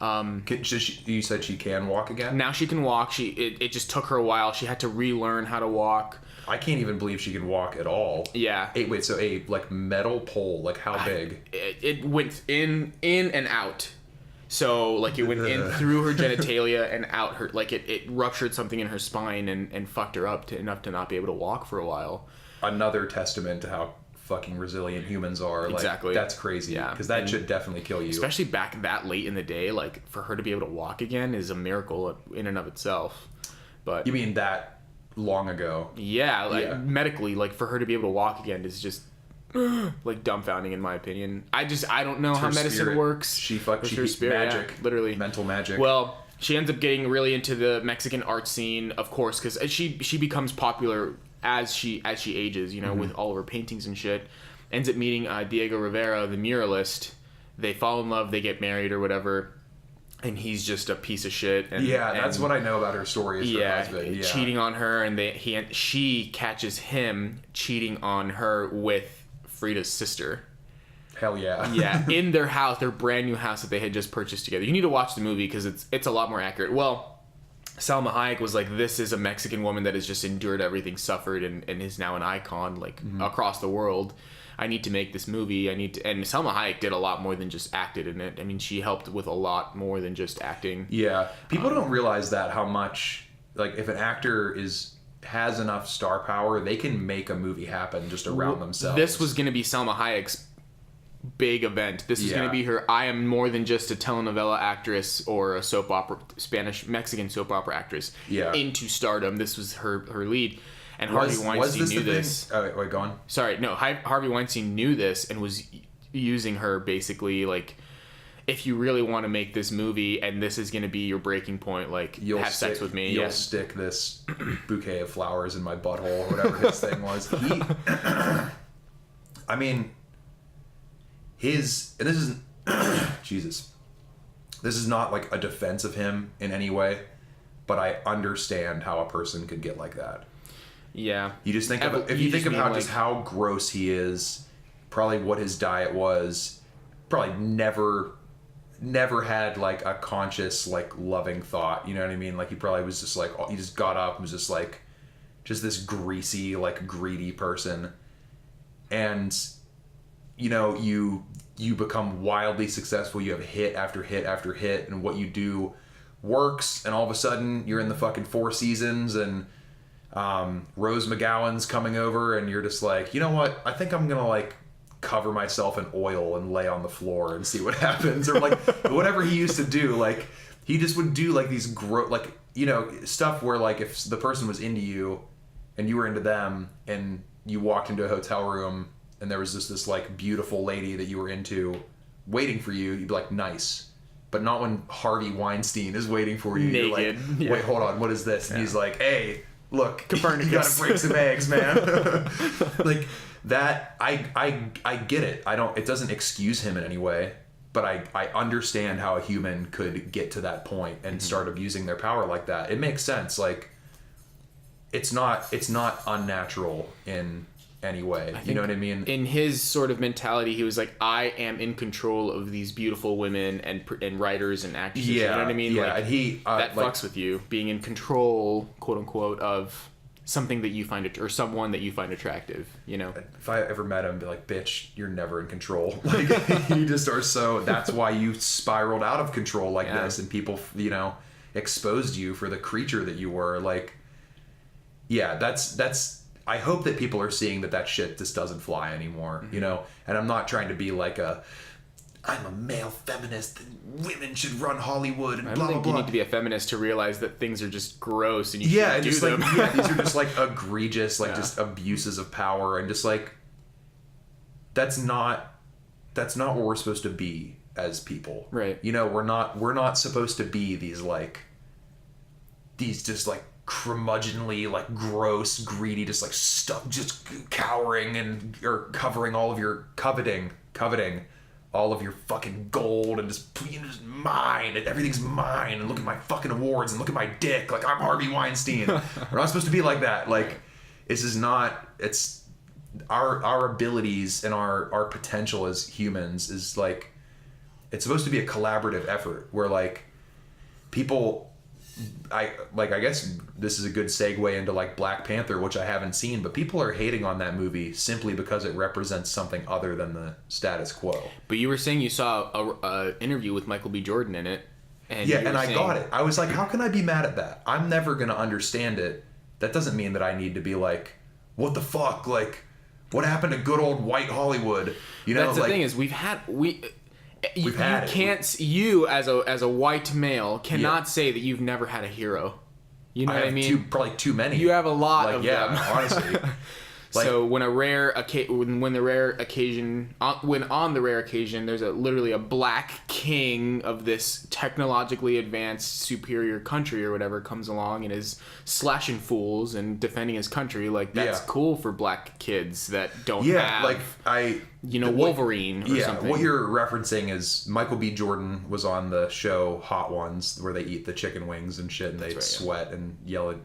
Mm-hmm. You said she can walk again? Now she can walk. It just took her a while. She had to relearn how to walk. I can't even believe she can walk at all. Yeah. So a like metal pole, like how big? It went in and out. So like it went in through her genitalia and out her, like it ruptured something in her spine and fucked her up enough to not be able to walk for a while. Another testament to how fucking resilient humans are. Exactly. Like, that's crazy. Yeah. Because that should definitely kill you. Especially back that late in the day, like for her to be able to walk again is a miracle in and of itself. But you mean that long ago? Yeah, medically, like for her to be able to walk again is just like dumbfounding in my opinion. I don't know how medicine works. She magic, literally mental magic. Well, she ends up getting really into the Mexican art scene, of course, because she becomes popular as she ages, you know, with all of her paintings and shit. Ends up meeting Diego Rivera, the muralist. They fall in love, they get married or whatever, and he's just a piece of shit. And, that's what I know about her story. Is her husband. Cheating on her, and she catches him cheating on her with Frida's sister. Hell yeah. Yeah, in their house, their brand new house that they had just purchased together. You need to watch the movie because it's a lot more accurate. Well, Salma Hayek was like, this is a Mexican woman that has just endured everything, suffered, and is now an icon like across the world. I need to make this movie. And Salma Hayek did a lot more than just acted in it. I mean, she helped with a lot more than just acting. Yeah, people don't realize that how much, like, if an actor has enough star power, they can make a movie happen just around themselves. This was going to be Salma Hayek's big event. This is going to be her. I am more than just a telenovela actress or a soap opera, Mexican soap opera actress into stardom. This was her lead. And Harvey Weinstein knew this. Oh, wait, go on. Sorry, no. Harvey Weinstein knew this and was using her basically like, if you really want to make this movie and this is going to be your breaking point, like, have sex with me. You'll stick this bouquet of flowers in my butthole, or whatever his thing was. I mean, and this isn't, Jesus, this is not like a defense of him in any way, but I understand how a person could get like that. Yeah. You just think of, if you think of how, just how gross he is, probably what his diet was, probably never had like a conscious, like, loving thought, you know what I mean? Like, he probably was just like, he just got up and was just like, just this greasy, like, greedy person. And, you know, you become wildly successful, you have hit after hit after hit, and what you do works, and all of a sudden you're in the fucking Four Seasons, and Rose McGowan's coming over, and you're just like, you know what, I think I'm gonna, like, cover myself in oil and lay on the floor and see what happens, or like whatever he used to do. Like, he just would do like these like, you know, stuff where, like, if the person was into you and you were into them, and you walked into a hotel room and there was this like beautiful lady that you were into waiting for you, you'd be like, nice. But not when Harvey Weinstein is waiting for you. Naked. You're like, wait, hold on, what is this? And he's like, hey, look, Copernicus. You gotta break some eggs, man. Like, that, I get it. It doesn't excuse him in any way, but I understand how a human could get to that point and start abusing their power like that. It makes sense. Like, it's not unnatural in any way. You know what I mean? In his sort of mentality, he was like, I am in control of these beautiful women and writers and actors. Yeah, you know what I mean? Yeah, like, and he that like, fucks with you, being in control, quote unquote, of something that you find or someone that you find attractive. You know, if I ever met him, I'd be like, bitch, you're never in control. Like, you just are so. That's why you spiraled out of control like this, and people, you know, exposed you for the creature that you were. Like, yeah, that's. I hope that people are seeing that shit just doesn't fly anymore, you know? And I'm not trying to be like I'm a male feminist and women should run Hollywood and blah, blah, blah. I don't think you need to be a feminist to realize that things are just gross and you shouldn't do them. Like, these are just like egregious, like just abuses of power, and just like, that's not what we're supposed to be as people. Right. You know, we're not supposed to be these just like curmudgeonly, like, gross, greedy, just like stuff, just cowering or covering all of your coveting all of your fucking gold, and just, you know, just mine, and everything's mine, and look at my fucking awards, and look at my dick, like, I'm Harvey Weinstein. We're not supposed to be like that. Like, this is not. It's our abilities and our potential as humans is like, it's supposed to be a collaborative effort where, like, people. I guess this is a good segue into, like, Black Panther, which I haven't seen, but people are hating on that movie simply because it represents something other than the status quo. But you were saying you saw a interview with Michael B. Jordan in it. And I got it. I was like, how can I be mad at that? I'm never going to understand it. That doesn't mean that I need to be like, what the fuck? Like, what happened to good old white Hollywood? You know, that's the thing is, you as a white male cannot say that you've never had a hero. You know what I mean? Probably too many. You have a lot of them. Honestly. Like, so when on the rare occasion, there's literally a black king of this technologically advanced superior country or whatever comes along and is slashing fools and defending his country. Like, that's cool for black kids that don't have, like Wolverine or something. What you're referencing is Michael B. Jordan was on the show Hot Ones, where they eat the chicken wings and shit, and they sweat and yell at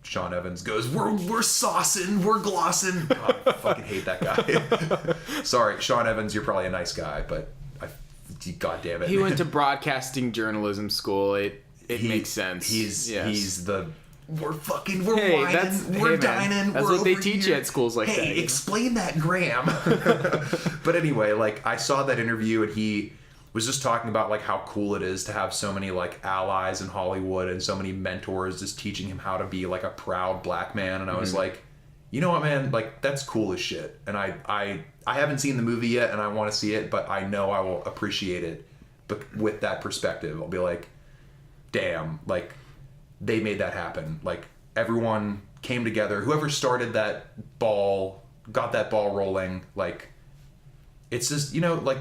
Sean Evans goes, we're saucing, we're glossing. God, I fucking hate that guy. Sorry, Sean Evans, you're probably a nice guy, but God damn it. He went to broadcasting journalism school. It makes sense. He's the we're whining, we're dining. That's what they teach you at schools like that. Hey, explain that, Graham. But anyway, like, I saw that interview and he was just talking about like how cool it is to have so many like allies in Hollywood and so many mentors just teaching him how to be like a proud black man. And I was like, you know what, man, like, that's cool as shit. And I haven't seen the movie yet and I want to see it, but I know I will appreciate it. But with that perspective, I'll be like, damn, like, they made that happen. Like, everyone came together. Whoever started that ball, got that ball rolling. Like, it's just, like,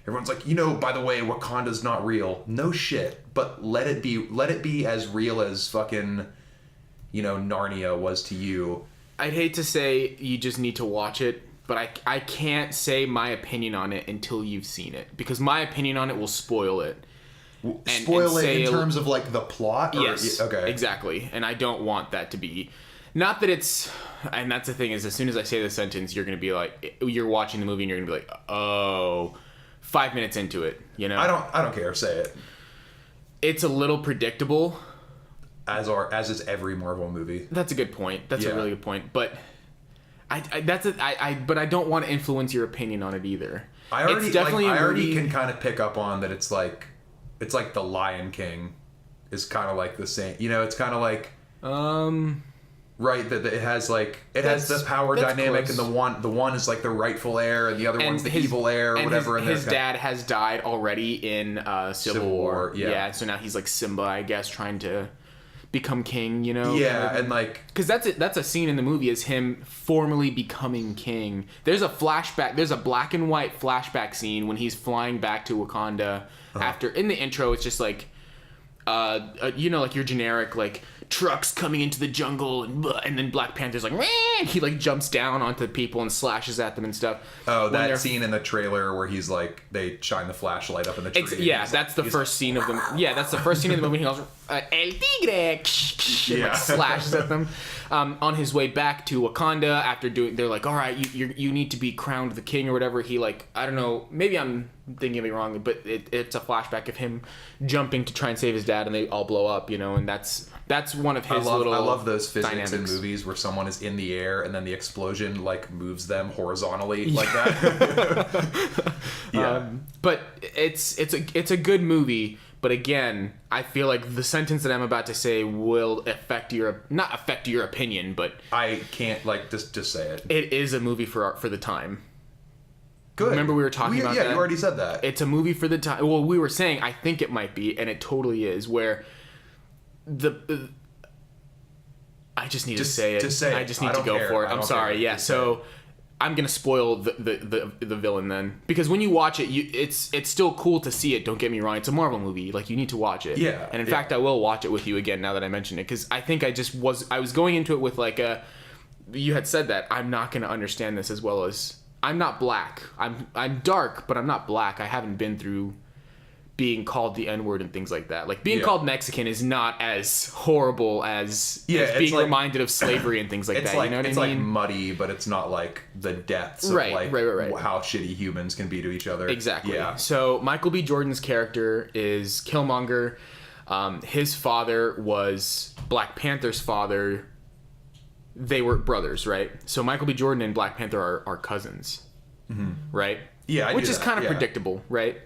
everyone's like, by the way, Wakanda's not real. No shit. But let it be as real as fucking, Narnia was to you. I'd hate to say you just need to watch it, but I can't say my opinion on it until you've seen it, because my opinion on it will spoil it. Spoil it in terms of like the plot? Yes. Okay. Exactly. And I don't want that to be, not that it's, and that's the thing is, as soon as I say the sentence, you're going to be like, you're watching the movie and you're going to be like, oh, 5 minutes into it, I don't care. Say it. It's a little predictable. As is every Marvel movie. That's a good point. That's a really good point. But but I don't want to influence your opinion on it either. I already can kind of pick up on that. It's like The Lion King is kind of like the same. It's kind of like right, that it has the power dynamic, close. And the one is like the rightful heir, and the other one's the evil heir, or whatever. His dad has died already in Civil War. Yeah. So now he's like Simba, I guess, trying to become king. Yeah, and like, because that's a scene in the movie, is him formally becoming king. There's a flashback. There's a black and white flashback scene when he's flying back to Wakanda. After, in the intro, it's just like, like your generic like trucks coming into the jungle, and then Black Panther's like, Meh! He like jumps down onto people and slashes at them and stuff. Oh, that scene in the trailer where he's like, they shine the flashlight up in the tree. That's the first scene of the. Yeah, that's the first scene of the movie. He goes, El Tigre, and like slashes at them. On his way back to Wakanda, after they're like, all right, you need to be crowned the king or whatever. He like, I don't know, maybe I'm thinking of it wrong, but it's a flashback of him jumping to try and save his dad, and they all blow up, and that's one of his little. I love those physics dynamics in movies where someone is in the air and then the explosion like moves them horizontally like that. Yeah, but it's a good movie. But again, I feel like the sentence that I'm about to say will not affect your opinion, but I can't just say it. It is a movie for the time. Good. Remember we were talking about that? Yeah, you already said that. It's a movie for the time. Well, we were saying I think it might be, and it totally is. Where I just need to say it. Just say it. I just need to go for it. I'm sorry. Yeah. So I'm gonna spoil the villain then, because when you watch it, it's still cool to see it. Don't get me wrong. It's a Marvel movie. Like, you need to watch it. Yeah. And in fact, I will watch it with you again now that I mentioned it, because I think I was going into it with like you had said that I'm not gonna understand this as well as. I'm not black. I'm dark, but I'm not black. I haven't been through being called the N-word and things like that. Like, being called Mexican is not as horrible as being like, reminded of slavery and things like that. Like, you know what I mean? It's like muddy, but it's not like the depths of right. how shitty humans can be to each other. Exactly. Yeah. So Michael B. Jordan's character is Killmonger. His father was Black Panther's father. They were brothers, right? So Michael B. Jordan and Black Panther are cousins, right? Yeah, which is kind of predictable, right?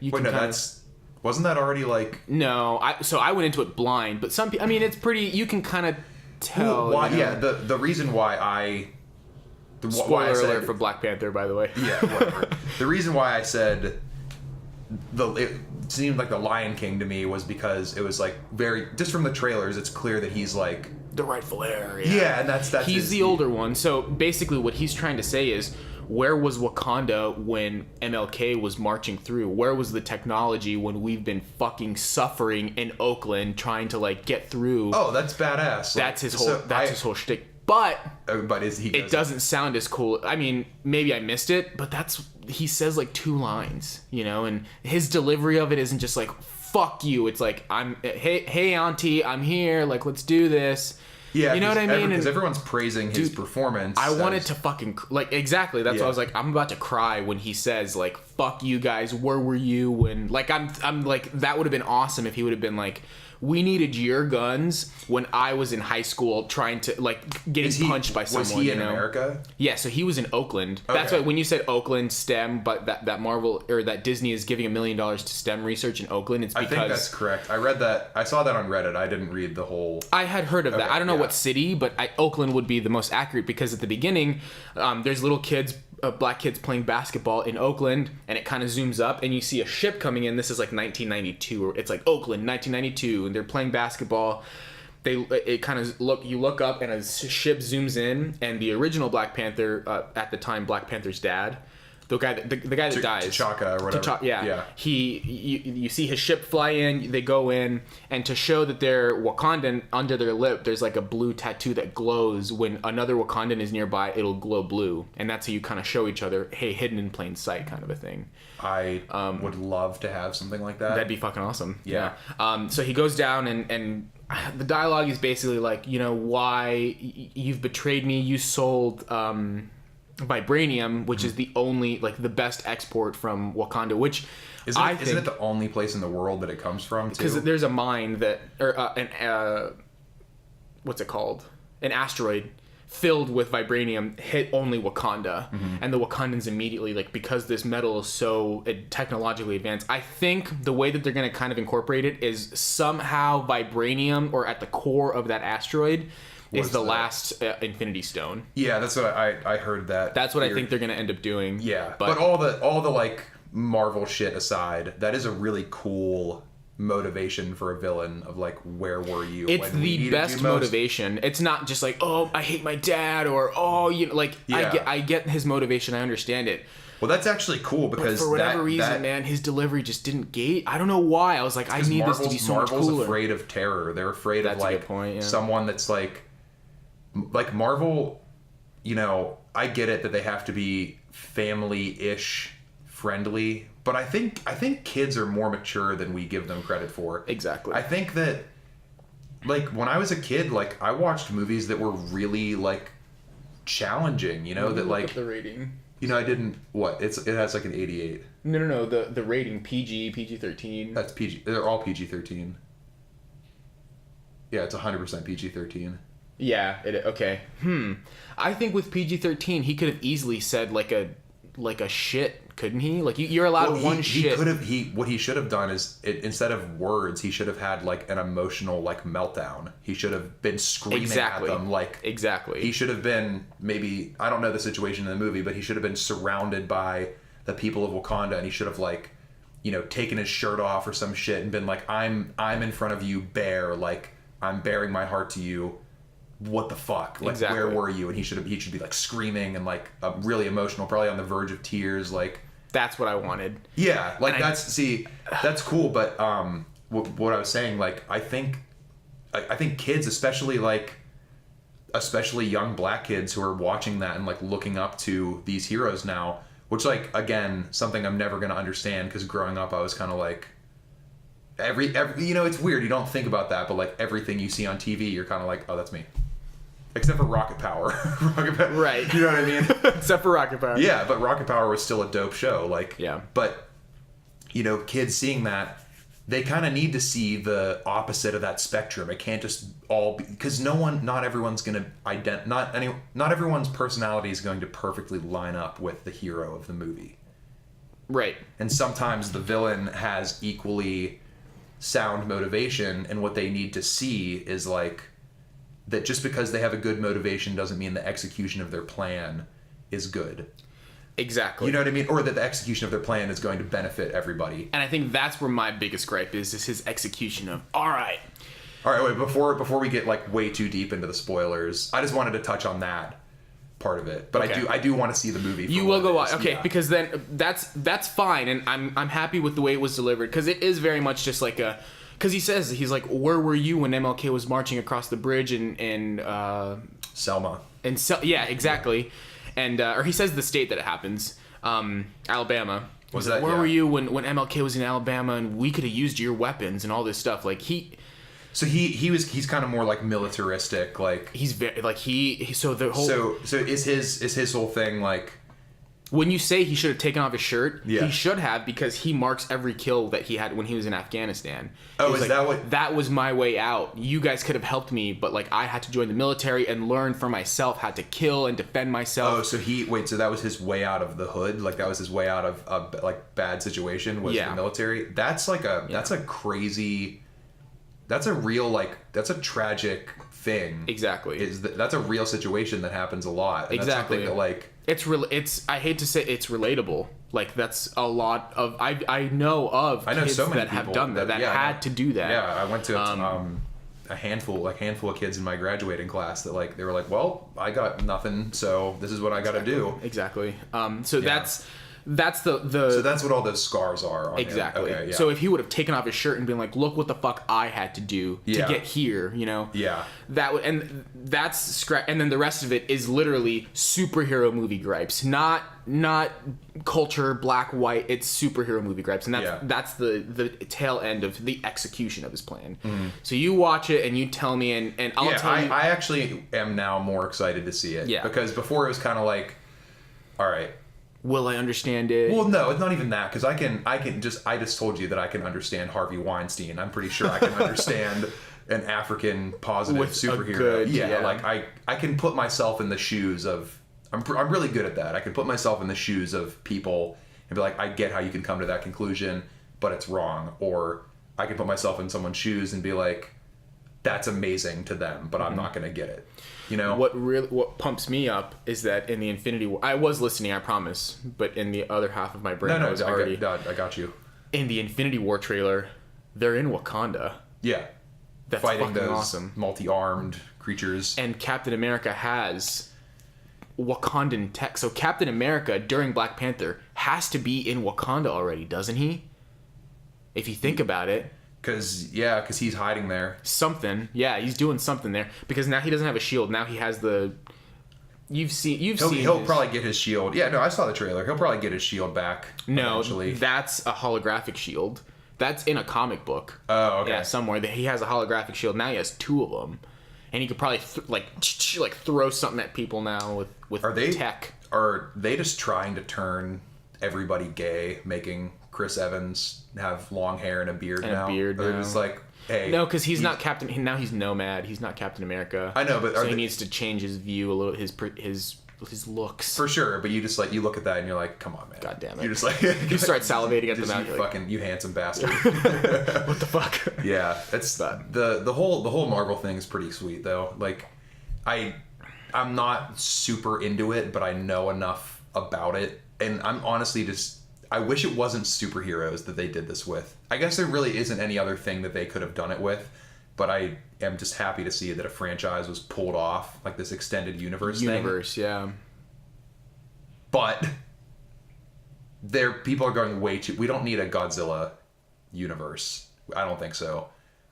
Wasn't that already like? No, I went into it blind, but some people. I mean, it's pretty. You can kind of tell. Why? Yeah, the reason why Spoiler alert for Black Panther, by the way. Yeah, whatever. The reason why I said it seemed like the Lion King to me was because it was like just from the trailers, it's clear that he's like the rightful heir. Yeah, and that's he's the older one. So basically, what he's trying to say is, where was Wakanda when MLK was marching through? Where was the technology when we've been fucking suffering in Oakland trying to like get through? Oh, that's badass. That's his whole. His whole shtick. But it doesn't sound as cool. I mean, maybe I missed it, but he says like 2 lines, you know, and his delivery of it isn't just like "fuck you." It's like hey auntie, I'm here. Like, let's do this. Yeah, you know what I mean? Because everyone's praising his performance. I wanted to fucking exactly. That's why I was like, I'm about to cry when he says like, "Fuck you guys. Where were you when?" Like I'm like, that would have been awesome if he would have been like, "We needed your guns when I was in high school trying to like getting punched by someone." Was he in America? Yeah, so he was in Oakland. Okay. That's why when you said Oakland STEM, but that Marvel or that Disney is giving $1 million to STEM research in Oakland, it's because I think that's correct. I read that. I saw that on Reddit. I didn't read the whole. I had heard of that. I don't know what city, but Oakland would be the most accurate because at the beginning, there's little kids. Black kids playing basketball in Oakland, and it kind of zooms up and you see a ship coming in. This is like 1992, or it's like Oakland 1992, and they're playing basketball. It kind of you look up and a ship zooms in, and the original Black Panther, at the time Black Panther's dad, the guy that dies, T'Chaka or whatever. Yeah. You see his ship fly in, they go in, and to show that they're Wakandan, under their lip there's like a blue tattoo that glows. When another Wakandan is nearby, it'll glow blue, and that's how you kind of show each other, hey, hidden in plain sight kind of a thing. I would love to have something like that. That'd be fucking awesome. Yeah. So he goes down and the dialogue is basically like, you know, why you've betrayed me, you sold vibranium, which is the only, like, the best export from Wakanda, which isn't it the only place in the world that it comes from, too? Because there's a mine that, or what's it called? An asteroid filled with vibranium hit only Wakanda, and the Wakandans immediately, like, because this metal is so technologically advanced, I think the way that they're going to kind of incorporate it is somehow vibranium, or at the core of that asteroid, is the last Infinity Stone. Yeah, that's what I heard that. That's what I think they're going to end up doing. Yeah, but all the like Marvel shit aside, that is a really cool motivation for a villain of like, where were you? It's the best motivation. It's not just like, oh, I hate my dad, or oh, you know, like I get his motivation. I understand it. Well, that's actually cool because for whatever reason, man, his delivery just didn't gate. I don't know why. I was like, I need this to be so much cooler. Marvel's afraid of terror. They're afraid of like someone that's like Marvel. You know, I get it that they have to be family-ish friendly, but I think kids are more mature than we give them credit for. Exactly. I think that, like, when I was a kid, like, I watched movies that were really like challenging. You know, that like the rating. You know, I didn't. What? It has like an 88. No. The rating PG-13. That's PG. They're all PG-13. Yeah, it's 100% PG-13. Yeah. Okay. I think with PG-13, he could have easily said like a shit, couldn't he? Like you're allowed one shit. He could have. What he should have done is instead of words, he should have had like an emotional like meltdown. He should have been screaming at them like exactly. He should have been maybe, I don't know the situation in the movie, but he should have been surrounded by the people of Wakanda, and he should have like, you know, taken his shirt off or some shit and been like, I'm in front of you, bare, like I'm baring my heart to you. What the fuck? Like, exactly. Where were you? And he should be like screaming and like really emotional, probably on the verge of tears. Like, that's what I wanted. Yeah, like that's cool. But what I was saying, like, I think kids, especially young black kids who are watching that and like looking up to these heroes now, which, like, again, something I'm never gonna understand because growing up I was kind of like. Every you know, it's weird, you don't think about that, but like everything you see on TV, you're kind of like, oh, that's me. Except for Rocket Power. Right. You know what I mean? Except for Rocket Power. Yeah, but Rocket Power was still a dope show. Like, yeah. But, you know, kids seeing that, they kind of need to see the opposite of that spectrum. It can't just all be, because not everyone's going to not everyone's personality is going to perfectly line up with the hero of the movie. Right. And sometimes the villain has equally sound motivation, and what they need to see is like that just because they have a good motivation doesn't mean the execution of their plan is good. Exactly. You know what I mean? Or that the execution of their plan is going to benefit everybody. And I think that's where my biggest gripe is his execution of, all right, All right, wait, before we get like way too deep into the spoilers, I just wanted to touch on that part of it. But I do want to see the movie. You will go watch. Okay, because then that's fine, and I'm happy with the way it was delivered, because it is very much just like a. Because he's like, where were you when MLK was marching across the bridge in Selma? Yeah, exactly. And or he says the state that it happens, Alabama. Was that? Where were you when MLK was in Alabama and we could have used your weapons and all this stuff? Like So he's kind of more like militaristic, like he's very like so the whole so is his whole thing like. When you say he should have taken off his shirt, yeah. He should have, because he marks every kill that he had when he was in Afghanistan. Oh, is like, that what? That was my way out. You guys could have helped me, but like I had to join the military and learn for myself how to kill and defend myself. Oh, so so that was his way out of the hood? Like that was his way out of a like bad situation, was the military? That's like that's a crazy, that's a real like, that's a tragic thing. Exactly. That's a real situation that happens a lot. And exactly. That's something that like. It's I hate to say it's relatable. Like that's a lot of I know kids so many that have done that had to do that. Yeah, I went to a handful of kids in my graduating class that like they were like, well, I got nothing, so this is what I got to do. Exactly. That's the So that's what all those scars are on exactly. him. Okay, yeah. So if he would have taken off his shirt and been like, look what the fuck I had to do to get here, you know? Yeah. And then the rest of it is literally superhero movie gripes. Not culture, black, white, it's superhero movie gripes. And that's the tail end of the execution of his plan. Mm-hmm. So you watch it and you tell me and I'll tell you. I actually am now more excited to see it. Yeah. Because before it was kind of like, all right. Will I understand it? Well, no, it's not even that, because I just told you that I can understand Harvey Weinstein. I'm pretty sure I can understand an African positive with superhero. Like I can put myself in the shoes of. I'm really good at that. I can put myself in the shoes of people and be like, I get how you can come to that conclusion, but it's wrong. Or I can put myself in someone's shoes and be like, that's amazing to them, but I'm not going to get it. You know, what pumps me up is that in the Infinity War, I was listening, I promise, but in the other half of my brain, I was already. I got you. In the Infinity War trailer, they're in Wakanda. Yeah, that's fighting fucking those awesome. Multi-armed creatures. And Captain America has Wakandan tech. So Captain America during Black Panther has to be in Wakanda already, doesn't he? If you think about it. Because he's hiding there. Something. Yeah, he's doing something there. Because now he doesn't have a shield. Now he has the... He'll probably get his shield. Yeah, no, I saw the trailer. He'll probably get his shield back eventually. That's a holographic shield. That's in a comic book. Oh, okay. Yeah, somewhere. He has a holographic shield. Now he has two of them. And he could probably throw something at people now with tech. Are they just trying to turn everybody gay, making Chris Evans have long hair and a beard now? They're just like, hey. No, because he's not Captain. Now he's Nomad. He's not Captain America. I know, but so he needs to change his view a little. His looks. For sure, but you just like, you look at that and you're like, come on, man. God damn it. You're just like, you start salivating at the mouth. You handsome bastard. What the fuck? Yeah, it's the whole Marvel thing is pretty sweet though. Like, I'm not super into it, but I know enough about it, and I'm honestly just. I wish it wasn't superheroes that they did this with. I guess there really isn't any other thing that they could have done it with, but I am just happy to see that a franchise was pulled off, like this extended universe thing. Yeah. But people are going way too... We don't need a Godzilla universe. I don't think so.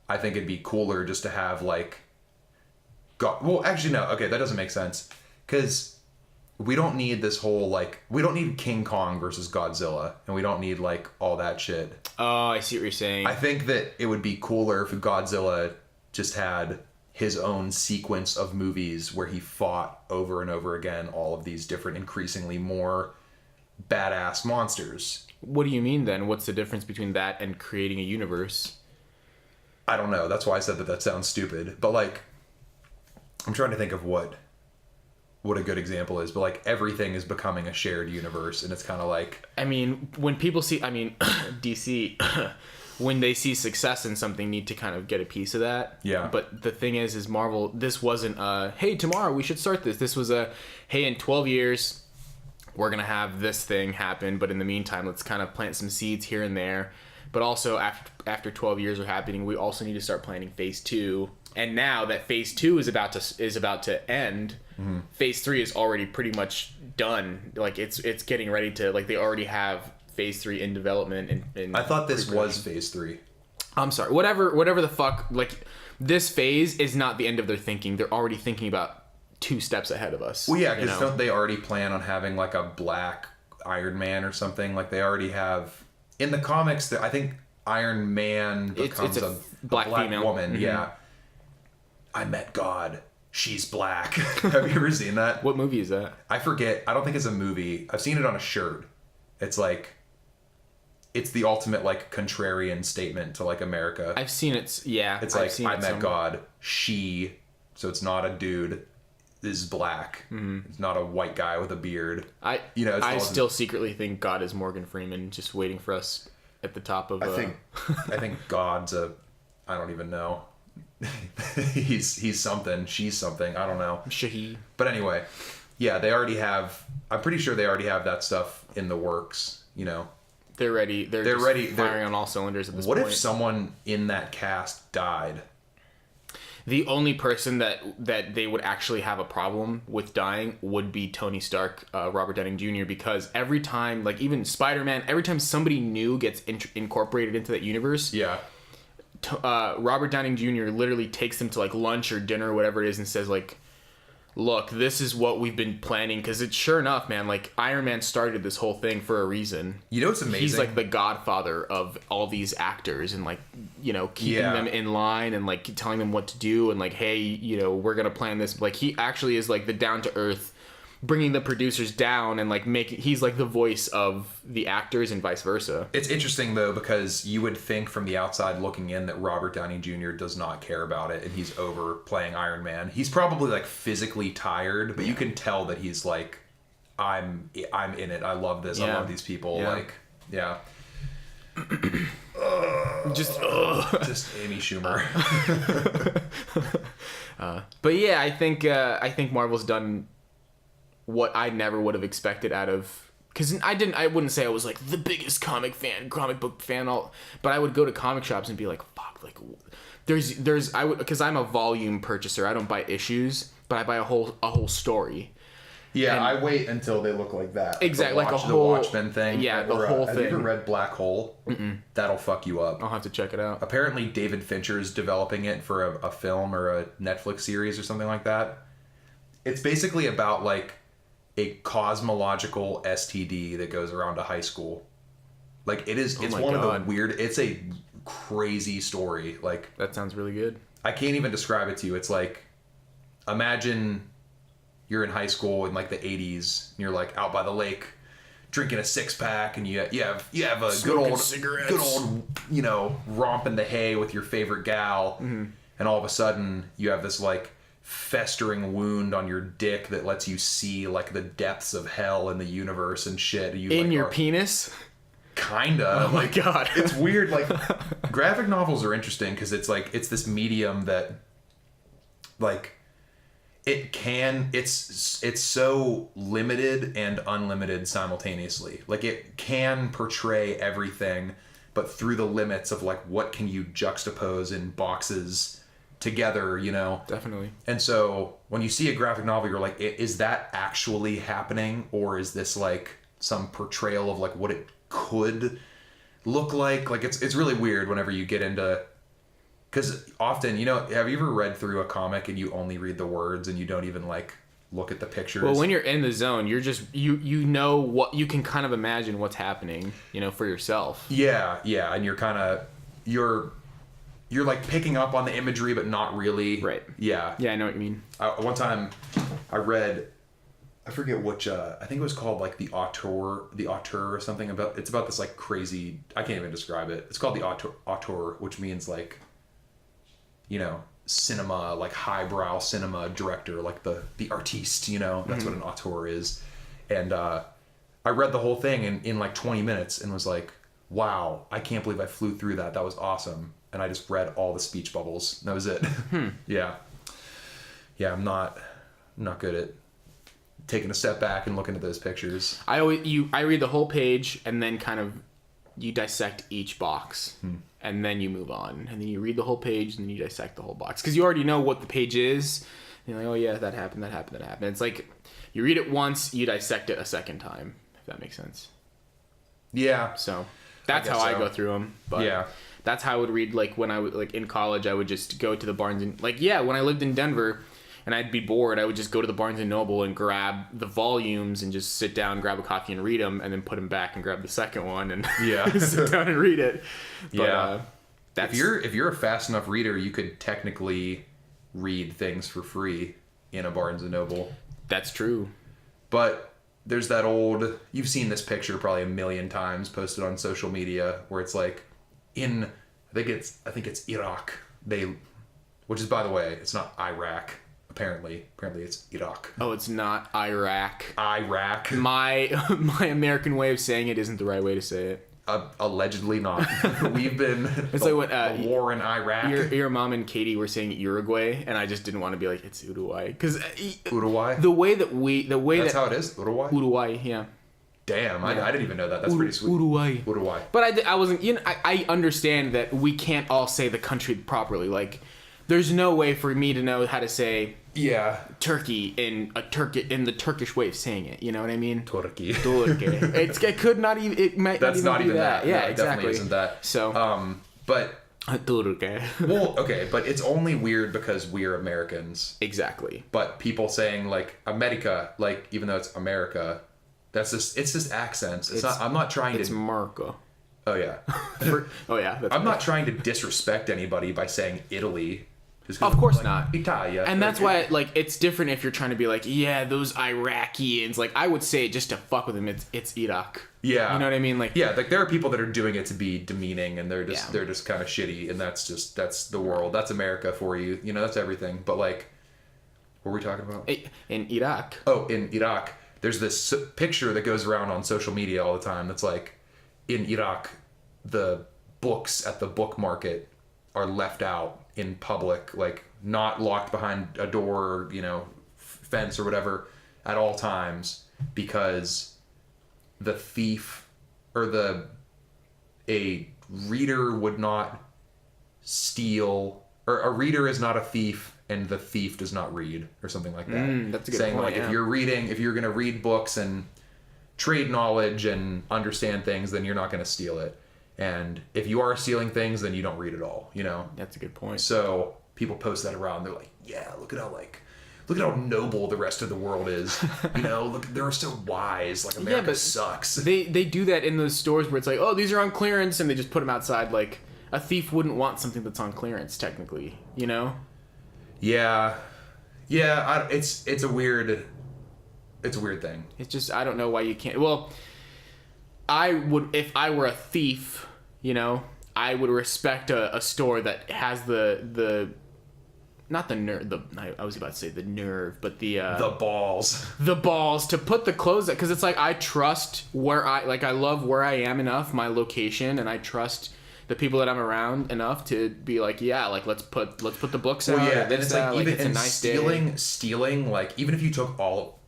I think it'd be cooler just to have, like... Well, actually, no. Okay, that doesn't make sense. Because... we don't need this whole, like... We don't need King Kong versus Godzilla. And we don't need, like, all that shit. Oh, I see what you're saying. I think that it would be cooler if Godzilla just had his own sequence of movies where he fought over and over again all of these different, increasingly more badass monsters. What do you mean, then? What's the difference between that and creating a universe? I don't know. That's why I said that sounds stupid. But, like... I'm trying to think of what a good example is, but like everything is becoming a shared universe, and it's kind of like... I mean, when people see... I mean, DC... when they see success in something, need to kind of get a piece of that. Yeah. But the thing is Marvel... This wasn't hey, tomorrow we should start this. This was hey, in 12 years, we're going to have this thing happen, but in the meantime, let's kind of plant some seeds here and there. but also after 12 years are happening, we also need to start planning phase 2. And now that phase 2 is about to end, phase 3 is already pretty much done. Like it's getting ready to, like, they already have phase 3 in development. And I thought this was phase 3. I'm sorry. Whatever the fuck. Like, this phase is not the end of their thinking. They're already thinking about 2 steps ahead of us. Well, yeah, because don't they already plan on having like a black Iron Man or something? Like they already have in the comics. I think Iron Man becomes it's a black female woman. Mm-hmm. Yeah. I met God. She's black. Have you ever seen that? What movie is that? I forget. I don't think it's a movie. I've seen it on a shirt. It's like, it's the ultimate like contrarian statement to like America. I've seen it. Yeah. It's like, I met God. She, so it's not a dude, is black. Mm-hmm. It's not a white guy with a beard. I still secretly think God is Morgan Freeman, just waiting for us at the top of. I think God's I don't even know. he's something. She's something. I don't know. Shahid. But anyway, yeah, they already have. I'm pretty sure they already have that stuff in the works. You know, they're ready. They're ready. Firing on all cylinders at this point. What if someone in that cast died? The only person that they would actually have a problem with dying would be Tony Stark, Robert Downey Jr. Because every time, like even Spider-Man, every time somebody new gets incorporated into that universe, yeah. Robert Downey Jr. literally takes them to like lunch or dinner or whatever it is and says like, look, this is what we've been planning, because it's sure enough, man, like Iron Man started this whole thing for a reason. You know what's amazing? He's like the godfather of all these actors and like, you know, keeping them in line and like telling them what to do and like, hey, you know, we're gonna plan this. Like he actually is like the down to earth, bringing the producers down and like he's like the voice of the actors and vice versa. It's interesting though, because you would think from the outside looking in that Robert Downey Jr. does not care about it and he's over playing Iron Man. He's probably like physically tired, but you can tell that he's like, I'm in it. I love this. I love these people. Yeah. Like, yeah. Just Amy Schumer. But yeah, I think Marvel's done what I never would have expected out of, because I wouldn't say I was like the biggest comic book fan, but I would go to comic shops and be like, fuck, like because I'm a volume purchaser. I don't buy issues, but I buy a whole story. Yeah, and I wait until they look like that. Exactly, like the Watchmen thing. Yeah, the whole thing. Have you ever read Black Hole? Mm-mm. That'll fuck you up. I'll have to check it out. Apparently, David Fincher is developing it for a film or a Netflix series or something like that. It's basically about like a cosmological STD that goes around to high school. Like it's one of the weird. It's a crazy story. Like that sounds really good. I can't even describe it to you. It's like, imagine you're in high school in like the 80s and you're like out by the lake drinking a 6-pack and you have a good old you know, romp in the hay with your favorite gal, mm-hmm. and all of a sudden you have this like festering wound on your dick that lets you see like the depths of hell in the universe and shit. You in like, your penis? Kinda. Oh my god. It's weird. Like graphic novels are interesting because it's like it's this medium that like it's so limited and unlimited simultaneously. Like it can portray everything, but through the limits of like what can you juxtapose in boxes together, you know? Definitely. And so when you see a graphic novel, you're like, is that actually happening? Or is this like some portrayal of like what it could look like? Like it's really weird whenever you get into, because often, you know, have you ever read through a comic and you only read the words and you don't even like look at the pictures? Well, when you're in the zone, you're just, you know what, you can kind of imagine what's happening, you know, for yourself. Yeah. And you're kind of, you're like picking up on the imagery, but not really. Right. Yeah. Yeah, I know what you mean. One time I read, I forget which, I think it was called like the auteur or something it's about this like crazy, I can't even describe it. It's called the auteur, which means like, you know, cinema, like highbrow cinema director, like the artiste, you know, that's mm-hmm. what an auteur is. And I read the whole thing in like 20 minutes and was like, wow, I can't believe I flew through that. That was awesome. And I just read all the speech bubbles. That was it. Yeah. I'm not good at taking a step back and looking at those pictures. I read the whole page and then kind of you dissect each box, and then you move on, and then you read the whole page, and then you dissect the whole box because you already know what the page is. And you're like, oh yeah, that happened. It's like you read it once, you dissect it a second time. If that makes sense. Yeah. So that's how I go through them. But yeah. That's how I would read. Like when I would in college, I would just go to the Barnes and when I lived in Denver. And I'd be bored, I would just go to the Barnes & Noble and grab the volumes and just sit down, grab a copy and read them, and then put them back and grab the second one and sit down and read it. But, if you're a fast enough reader, you could technically read things for free in a Barnes & Noble. That's true. But there's that old... You've seen this picture probably a million times posted on social media where it's like in... I think it's Iraq. Which is, by the way, it's not Iraq. Apparently it's Iraq. Oh, it's not Iraq. Iraq. My American way of saying it isn't the right way to say it. Allegedly not. We've been it's like what the war in Iraq. Your mom and Katie were saying Uruguay, and I just didn't want to be like it's Uruguay because Uruguay. That's how it is. Uruguay, yeah. Damn, I didn't even know that. That's pretty sweet. Uruguay. But I wasn't. I understand that we can't all say the country properly. Like, there's no way for me to know how to say. Yeah, Turkey in the Turkish way of saying it. You know what I mean? Turkey. It could not even. It might. That's not even that. Yeah, no, it exactly. Definitely isn't that. So. But. Turkey. Well, okay, but it's only weird because we're Americans. Exactly. But people saying like America, like even though it's America, it's just accents. It's not. I'm not trying to. It's Marco. Oh yeah. I'm not trying to disrespect anybody by saying Italy. Of course not. Italia. And that's why, it's different if you're trying to be like, yeah, those Iraqians. Like, I would say it just to fuck with them. It's Iraq. Yeah. You know what I mean? Like, yeah, like there are people that are doing it to be demeaning, and they're just kind of shitty, and that's the world. That's America for you. You know, that's everything. But like, what were we talking about? In Iraq. Oh, in Iraq, there's this picture that goes around on social media all the time. That's like, in Iraq, the books at the book market are left out in public, like not locked behind a door or, fence or whatever at all times, because the thief or a reader would not steal, or a reader is not a thief and the thief does not read, or something like that. That's a good saying point, like if you're going to read books and trade knowledge and understand things, then you're not going to steal it. And if you are stealing things, then you don't read at all, That's a good point. So people post that around. They're like, yeah, look at how noble the rest of the world is. Look, they're so wise. Like, America sucks. They do that in those stores where it's like, oh, these are on clearance, and they just put them outside. Like, a thief wouldn't want something that's on clearance, technically, Yeah. Yeah, it's a weird thing. It's just, I don't know why you can't. Well, I would, if I were a thief, I would respect a store that has not the nerve, I was about to say the nerve, but the balls. The balls to put the clothes up, because it's like, I trust I love where I am enough, my location, and I trust the people that I'm around enough to be like, yeah, like let's put the books out. Well, yeah, and it's like, even it's a nice stealing, like, even if you took all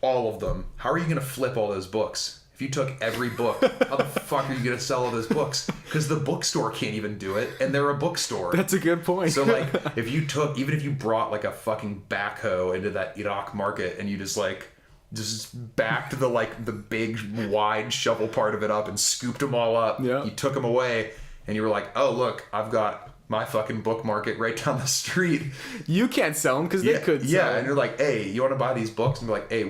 of them, how are you going to flip all those books? If you took every book, how the fuck are you going to sell all those books? Because the bookstore can't even do it, and they're a bookstore. That's a good point. So, like, even if you brought, like, a fucking backhoe into that Iraq market, and you just backed the big, wide shovel part of it up and scooped them all up, you took them away, and you were like, oh, look, I've got my fucking book market right down the street. You can't sell them, because they could sell them. Yeah, and you're like, hey, you want to buy these books? And be like, hey,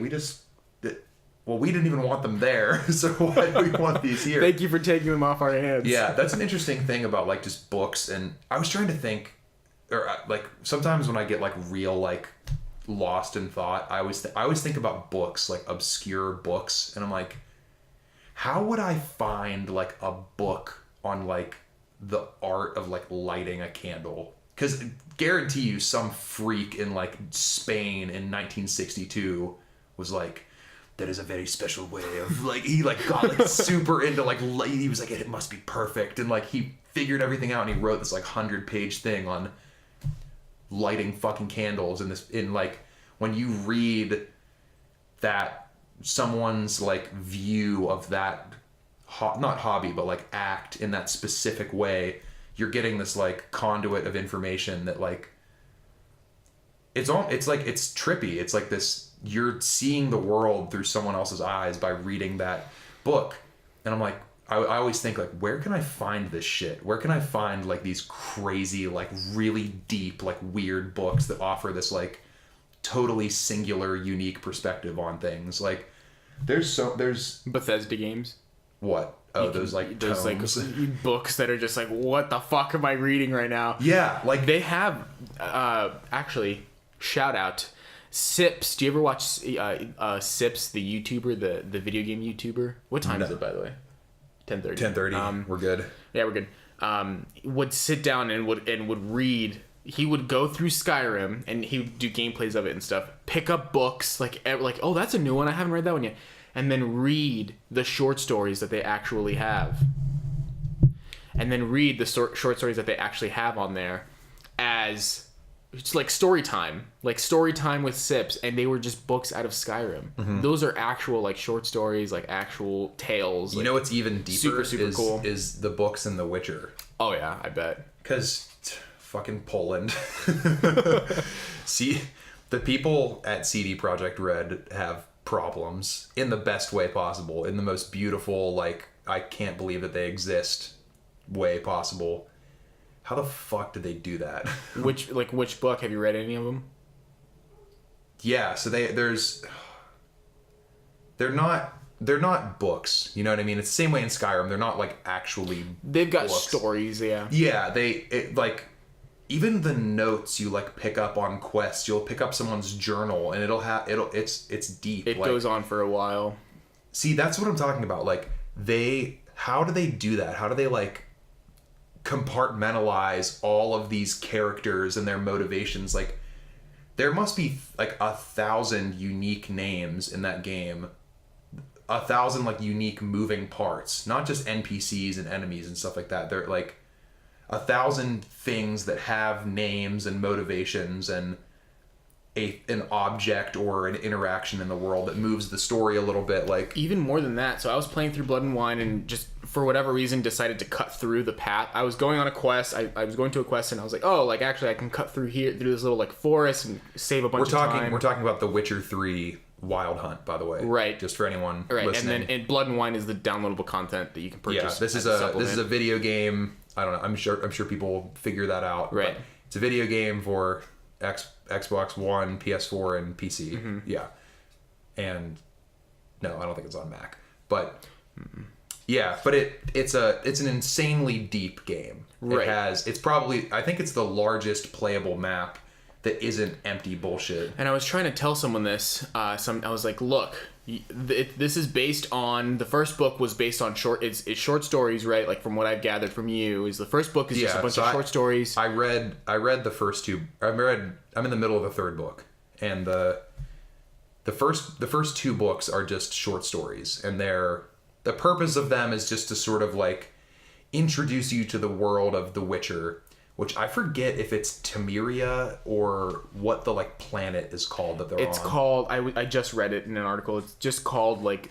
we didn't even want them there, so why do we want these here? Thank you for taking them off our hands. Yeah, that's an interesting thing about, like, just books. And I was trying to think, or, like, sometimes when I get, like, real, like, lost in thought, I always think about books, like, obscure books. And I'm like, how would I find, like, a book on, like, the art of, like, lighting a candle? Because guarantee you some freak in, like, Spain in 1962 was like, that is a very special way of, like, he, like, got, like, super into, like, he was like, it must be perfect, and, like, he figured everything out, and he wrote this, like, 100-page thing on lighting fucking candles, like, when you read that, someone's, like, view of that not hobby, but like act in that specific way, you're getting this like conduit of information that like it's trippy. It's like this, you're seeing the world through someone else's eyes by reading that book. And I'm like, I always think like, where can I find this shit? Where can I find like these crazy, like really deep, like weird books that offer this like totally singular, unique perspective on things? Like there's Bethesda games. What? Oh, those like books that are just like, what the fuck am I reading right now? Yeah, like they have actually, shout out Sips. Do you ever watch Sips, the YouTuber, the video game YouTuber? What time is it, by the way? 10:30. 10:30. We're good. Yeah, we're good. Would sit down and would read. He would go through Skyrim and he would do gameplays of it and stuff. Pick up books like oh, that's a new one. I haven't read that one yet. And then read the short stories that they actually have. And then read the short stories that they actually have on there as it's like story time with Sips, and they were just books out of Skyrim. Mm-hmm. Those are actual like short stories, like actual tales. You know what's even deeper super cool is the books in The Witcher. Oh yeah, I bet. Because fucking Poland. See, the people at CD Projekt Red have problems in the best way possible, in the most beautiful, like I can't believe that they exist way possible. How the fuck did they do that? Which book? Have you read any of them? Yeah, so they're not books, you know what I mean? It's the same way in Skyrim. They're not like actually they've got books. Stories, yeah. Yeah, like even the notes you like pick up on quests, you'll pick up someone's journal and it's deep. It goes on for a while. See, that's what I'm talking about. Like how do they do that? How do they like compartmentalize all of these characters and their motivations? Like there must be like 1,000 unique names in that game, 1,000 like unique moving parts, not just NPCs and enemies and stuff like that. They're like 1,000 things that have names and motivations and an object or an interaction in the world that moves the story a little bit. Like even more than that. So I was playing through Blood and Wine and just for whatever reason decided to cut through the path. I was going on a quest. I was going to a quest and I was like, oh, like actually I can cut through this little like forest and save a bunch of time. We're talking about The Witcher 3 Wild Hunt, by the way. Right. Just for anyone right. listening. And Blood and Wine is the downloadable content that you can purchase. Yeah, this is a video game. I don't know. I'm sure people will figure that out. Right. But it's a video game for Xbox One, PS4, and PC. Mm-hmm. Yeah. And no, I don't think it's on Mac. But yeah, but it's an insanely deep game. Right. It's probably, I think it's the largest playable map that isn't empty bullshit. And I was trying to tell someone this. I was like, look, this is based on, the first book was based on it's short stories, right? Like from what I've gathered from you, is the first book is just a bunch of short stories. I read the first two. I'm in the middle of the third book, and the first two books are just short stories, and the purpose of them is just to sort of like introduce you to the world of The Witcher, which I forget if it's Temeria or what the like planet is called that they're on. It's called, I just read it in an article. It's just called like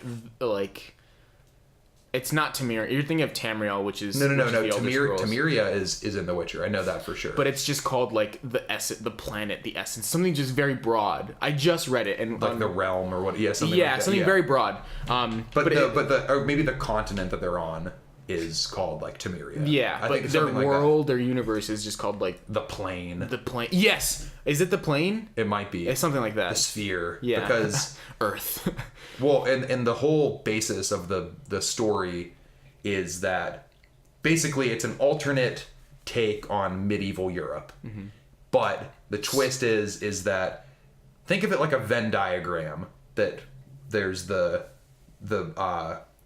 it's not Temeria. You're thinking of Tamriel, which is no. Temeria is in The Witcher. I know that for sure. But it's just called like the planet, the essence, something just very broad. I just read it and like the realm or what? Yeah, something. Yeah, like that. Something very broad. Or maybe the continent that they're on is called like Temeria. Yeah, I think their world, their universe is just called like the plane. The plane. Yes, is it the plane? It might be. It's something like that. The sphere. Yeah, because Earth. Well, and the whole basis of the story is that basically it's an alternate take on medieval Europe. Mm-hmm. But the twist is that think of it like a Venn diagram. That there's the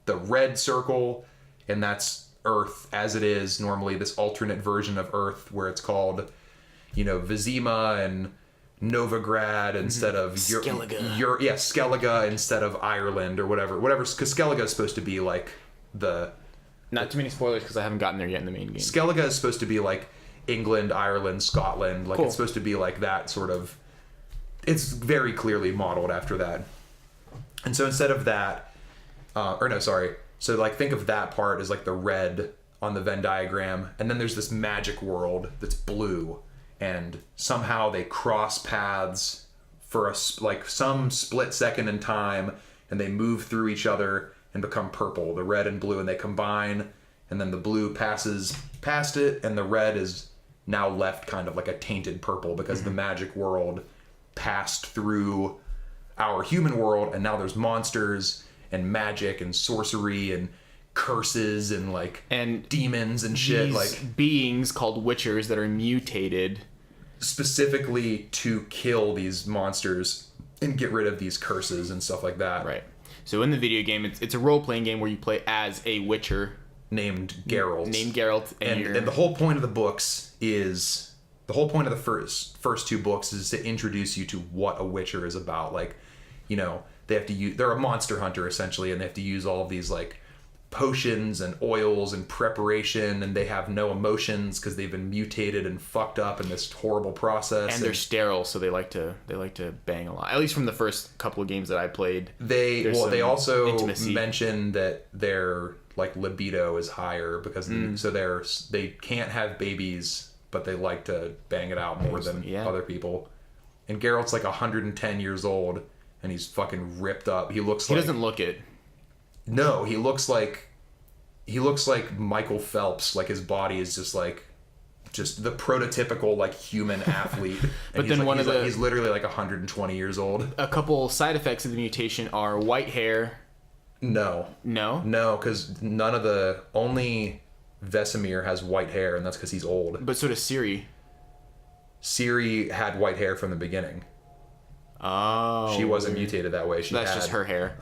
red circle. And that's Earth as it is normally, this alternate version of Earth where it's called, Vizima and Novigrad instead of Skellige. Skellige instead of Ireland or whatever, because Skellige is supposed to be like not too many spoilers because I haven't gotten there yet in the main game. Skellige is supposed to be like England, Ireland, Scotland, like cool. It's supposed to be like that sort of. It's very clearly modeled after that, and so instead of that, So like think of that part as like the red on the Venn diagram, and then there's this magic world that's blue, and somehow they cross paths for some split second in time, and they move through each other and become purple, the red and blue, and they combine, and then the blue passes past it, and the red is now left kind of like a tainted purple because the magic world passed through our human world, and now there's monsters and magic and sorcery and curses and demons and shit, like beings called witchers that are mutated specifically to kill these monsters and get rid of these curses and stuff like that. Right. So in the video game, it's a role-playing game where you play as a witcher named Geralt. And the whole point of the books is the first two books is to introduce you to what a witcher is about. Like, you know, they're a monster hunter essentially, and they have to use all of these like potions and oils and preparation, and they have no emotions because they've been mutated and fucked up in this horrible process. And they're sterile, so they like to bang a lot. At least from the first couple of games that I played. They also mention that their like libido is higher because they can't have babies, but they like to bang it out more than other people. And Geralt's like 110 years old, and he's fucking ripped up. He doesn't look it. No, he looks like Michael Phelps. Like his body is just the prototypical like human athlete. But then he's literally like 120 years old. A couple side effects of the mutation are white hair. No, because only Vesemir has white hair, and that's because he's old. But so does Ciri. Ciri had white hair from the beginning. Oh, she wasn't mutated that way. That's just her hair.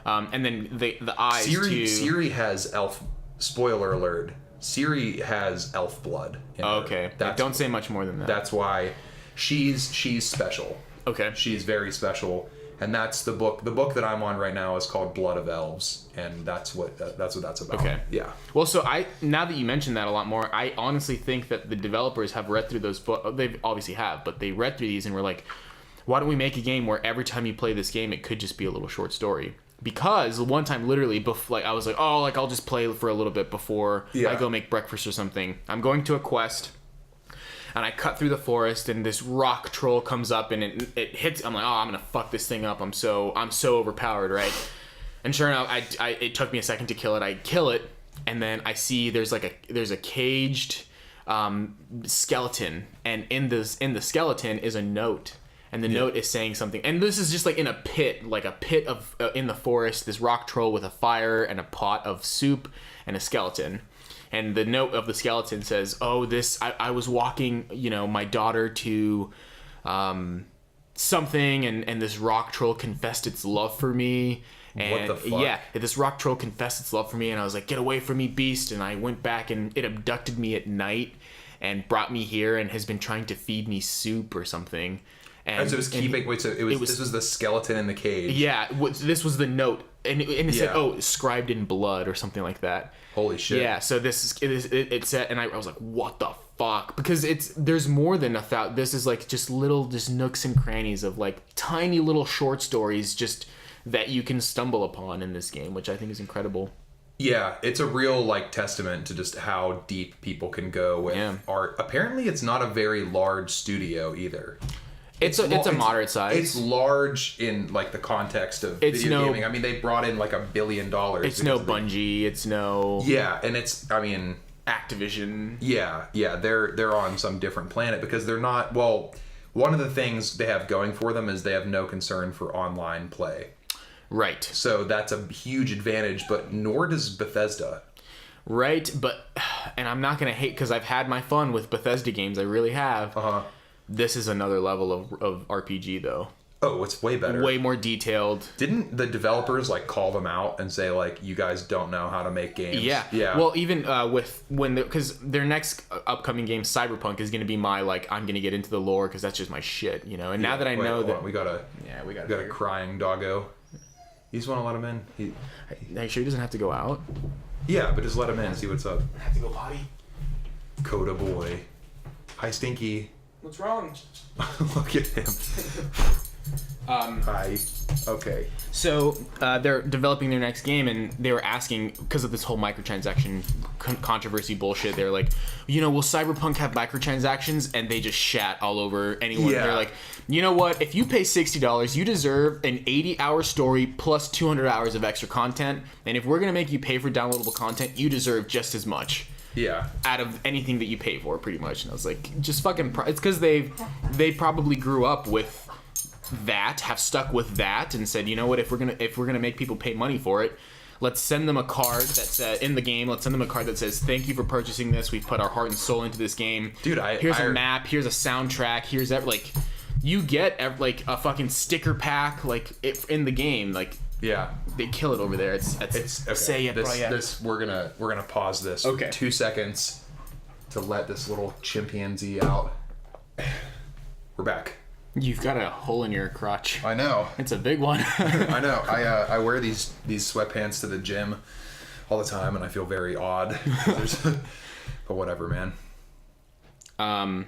And then the eyes Ciri has elf. Spoiler alert: Ciri has elf blood. Okay, don't say much more than that. That's why she's special. Okay, she's very special, and that's the book. The book that I'm on right now is called Blood of Elves, and that's what that's about. Okay, yeah. Well, so now that you mentioned that a lot more, I honestly think that the developers have read through those books. They obviously have, but they read through these and were like, why don't we make a game where every time you play this game, it could just be a little short story? Because one time, literally, I was like, I'll just play for a little bit before I go make breakfast or something. I'm going to a quest, and I cut through the forest, and this rock troll comes up, and it hits. I'm like, I'm gonna fuck this thing up. I'm so overpowered, right? And sure enough, it took me a second to kill it. I kill it, and then I see there's a caged skeleton, and in the skeleton is a note. And the note is saying something. And this is just like in a pit of in the forest, this rock troll with a fire and a pot of soup and a skeleton. And the note of the skeleton says, I was walking, my daughter to something, and this rock troll confessed its love for me. And what the fuck? Yeah, this rock troll confessed its love for me, and I was like, get away from me, beast. And I went back, and it abducted me at night and brought me here and has been trying to feed me soup or something. And so this was the skeleton in the cage. Yeah, this was the note, and it said, scribed in blood or something like that. Holy shit. Yeah, so it said, and I was like, what the fuck? Because there's more than this is like just nooks and crannies of like tiny little short stories just that you can stumble upon in this game, which I think is incredible. Yeah, it's a real like testament to just how deep people can go with art. Apparently it's not a very large studio either. It's a moderate size. It's large in like the context of video gaming. I mean, they brought in like $1 billion. It's no Bungie. It's no. Yeah, and it's Activision. Yeah, they're on some different planet because they're not. Well, one of the things they have going for them is they have no concern for online play. Right. So that's a huge advantage, but nor does Bethesda. Right, and I'm not gonna hate because I've had my fun with Bethesda games. I really have. This is another level of RPG, though. Oh, it's way better. Way more detailed. Didn't the developers like call them out and say like, you guys don't know how to make games? Yeah. Well, even because their next upcoming game, Cyberpunk, is going to be my like, I'm going to get into the lore because that's just my shit, And now that I know that we got a crying doggo. You just want to let him in. Are you sure he doesn't have to go out? Yeah, but just let him in and see what's up. I have to go potty. Coda boy. Hi, Stinky. What's wrong? Look at him. Okay. So they're developing their next game, and they were asking, because of this whole microtransaction controversy bullshit, they're like, will Cyberpunk have microtransactions? And they just shat all over anyone. Yeah. They're like, you know what? If you pay $60, you deserve an 80-hour story plus 200 hours of extra content. And if we're going to make you pay for downloadable content, you deserve just as much. Yeah. Out of anything that you pay for, pretty much. And I was like, just fucking... It's because they probably grew up with that, have stuck with that, and said, you know what, if we're gonna make people pay money for it, let's send them a card that's in the game. Let's send them a card that says, thank you for purchasing this. We've put our heart and soul into this game. Dude, here's a map. Here's a soundtrack. Here's that. Like, you get like a fucking sticker pack like in the game. Like, yeah, they kill it over there. It's okay. Say it, this we're gonna pause this. Okay. 2 seconds to let this little chimpanzee out. We're back. You've got a hole in your crotch. I know. It's a big one. I know. I wear these sweatpants to the gym all the time, and I feel very odd. But whatever, man.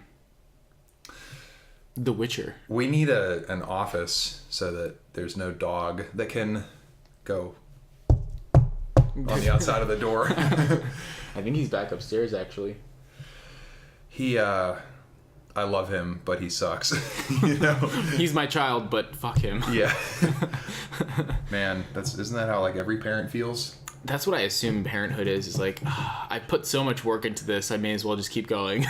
The Witcher. We need an office so that there's no dog that can go on the outside of the door. I think he's back upstairs, actually. I love him, but he sucks. He's my child, but fuck him. Yeah. Man, isn't that how like every parent feels? That's what I assume parenthood is like, I put so much work into this, I may as well just keep going.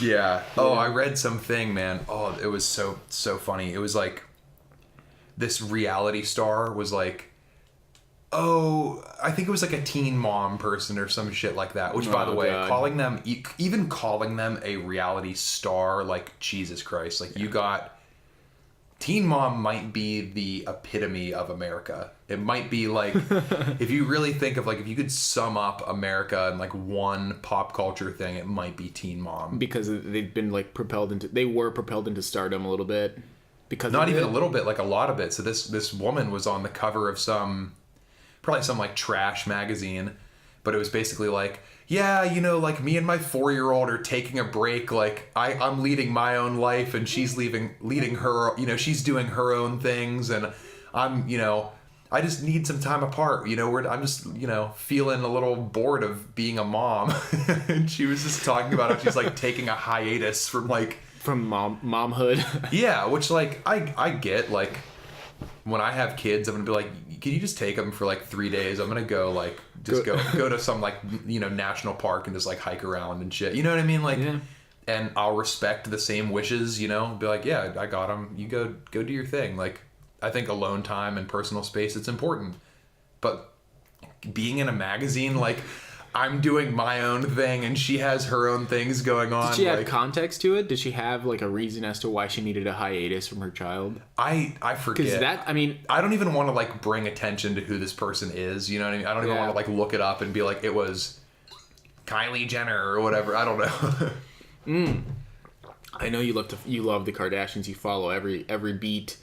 Yeah. Oh, I read something, man. Oh, it was so funny. It was like this reality star was like, I think it was like a teen mom person or some shit like that. Which, by the way, God. calling them a reality star, like, Jesus Christ. Like, you got... Teen mom might be the epitome of America. It might be like, if you really think of like, if you could sum up America in like one pop culture thing, it might be teen mom. Because they've been like they were propelled into stardom a little bit. Because not even a little bit, like a lot of it. So this woman was on the cover of probably some like trash magazine, but it was basically like, yeah, like me and my 4-year-old are taking a break. Like I'm leading my own life and she's leading her, she's doing her own things. And I'm, I just need some time apart. I'm just, feeling a little bored of being a mom. And she was just talking about how she's like taking a hiatus from momhood. Yeah. Which like, I get like, when I have kids, I'm gonna be like, can you just take them for like 3 days? I'm gonna go like go to some like national park and just like hike around and shit. You know what I mean? Like, yeah. And I'll respect the same wishes. Be like, yeah, I got them. You go do your thing. Like, I think alone time and personal space, it's important. But being in a magazine, like, I'm doing my own thing and she has her own things going on. Did she have context to it? Did she have like a reason as to why she needed a hiatus from her child? I forget. Because I don't even want to like bring attention to who this person is. You know what I mean? I don't even want to like look it up and be like, it was Kylie Jenner or whatever. I don't know. I know you love the Kardashians. You follow every beat.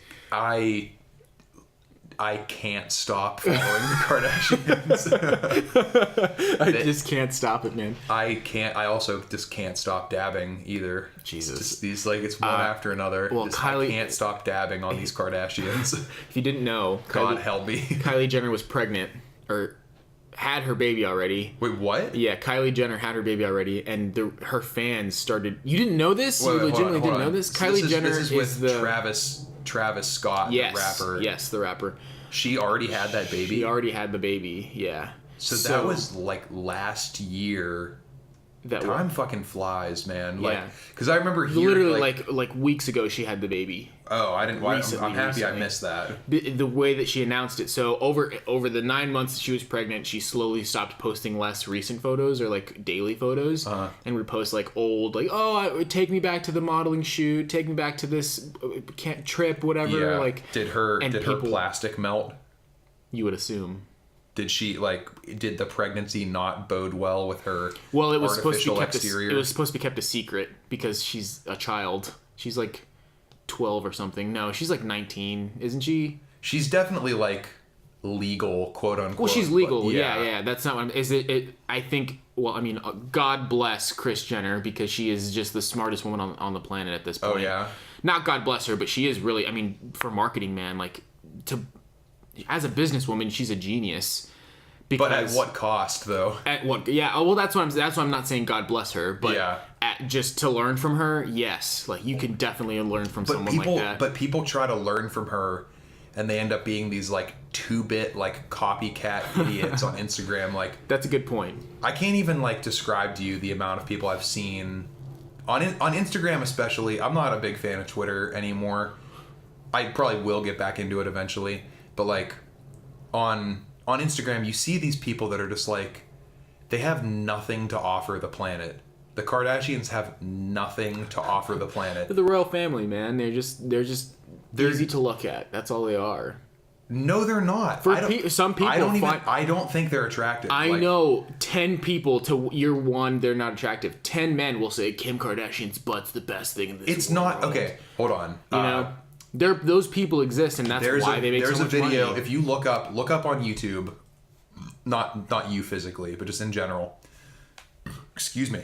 I can't stop following the Kardashians. I just can't stop it, man. I can't. I also just can't stop dabbing either. Jesus. It's just these it's one after another. Well, I can't stop dabbing on these Kardashians. If you didn't know, God help me. Kylie Jenner was pregnant or had her baby already. Wait, what? Yeah, Kylie Jenner had her baby already, and her fans started. You didn't know this? You legitimately didn't know this? So Kylie Jenner is with Travis Scott, the rapper. Yes, the rapper. She already had that baby? She already had the baby, yeah. So that was like last year. Time fucking flies, man. Like, yeah. Because I remember hearing... Literally like weeks ago she had the baby. Oh, I didn't... I'm happy I missed that. The way that she announced it. So over the 9 months that she was pregnant, she slowly stopped posting less recent photos or like daily photos. And would post like old, like, take me back to the modeling shoot, take me back to this trip, whatever. Yeah. Like, Did her plastic melt? You would assume. Did the pregnancy not bode well with her? Well, it was supposed to be kept exterior? It was supposed to be kept a secret because she's a child. She's like 12 or something. No, she's like 19, isn't she? She's definitely like legal, quote unquote. Well, she's legal. Yeah. That's not what is it. I think. Well, I mean, God bless Kris Jenner because she is just the smartest woman on the planet at this point. Oh yeah. not God bless her, but she is really, I mean, for marketing, man, like, as a businesswoman, she's a genius. Because, but at what cost, though? At what? Yeah. Oh, well, that's why I'm not saying God bless her, but just to learn from her, yes. Like, you can definitely learn from someone like that. But people try to learn from her, and they end up being these like 2-bit like copycat idiots on Instagram. Like, that's a good point. I can't even like describe to you the amount of people I've seen on Instagram, especially. I'm not a big fan of Twitter anymore. I probably will get back into it eventually, but like on Instagram, you see these people that are just like, they have nothing to offer the planet. The Kardashians have nothing to offer the planet. They're the royal family, man. They're easy to look at. That's all they are. No, they're not. Some people I don't think they're attractive. I know 10 people to year one, they're not attractive. 10 men will say Kim Kardashian's butt's the best thing in this world. It's not. Okay, hold on. You know? Those people exist, and that's why they make so much money. There's a video, if you look up on YouTube, not you physically, but just in general. Excuse me.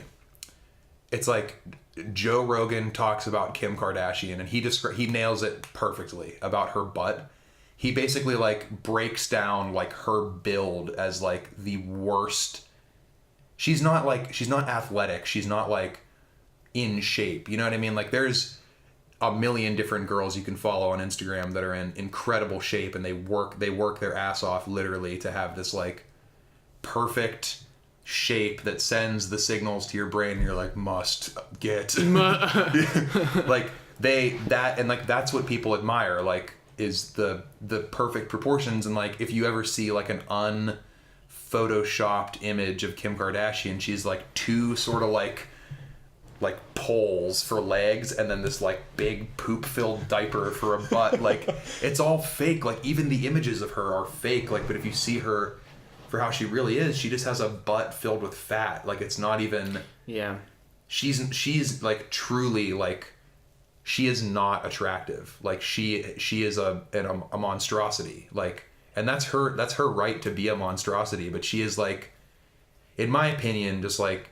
It's like Joe Rogan talks about Kim Kardashian, and he nails it perfectly about her butt. He basically like breaks down like her build as like the worst. She's not athletic. She's not like in shape. You know what I mean? Like, there's a million different girls you can follow on Instagram that are in incredible shape, and they work their ass off literally to have this like perfect shape that sends the signals to your brain, and you're like, must get like that's what people admire, like, is the perfect proportions. And like, if you ever see like an unphotoshopped image of Kim Kardashian, she's like two sort of like poles for legs, and then this like big poop-filled diaper for a butt. Like, it's all fake. Like, even the images of her are fake. Like, but if you see her for how she really is, she just has a butt filled with fat. Like, it's not even. Yeah. She's like truly like, she is not attractive. Like, she is a monstrosity. Like, and that's her right to be a monstrosity. But she is like, in my opinion, just like,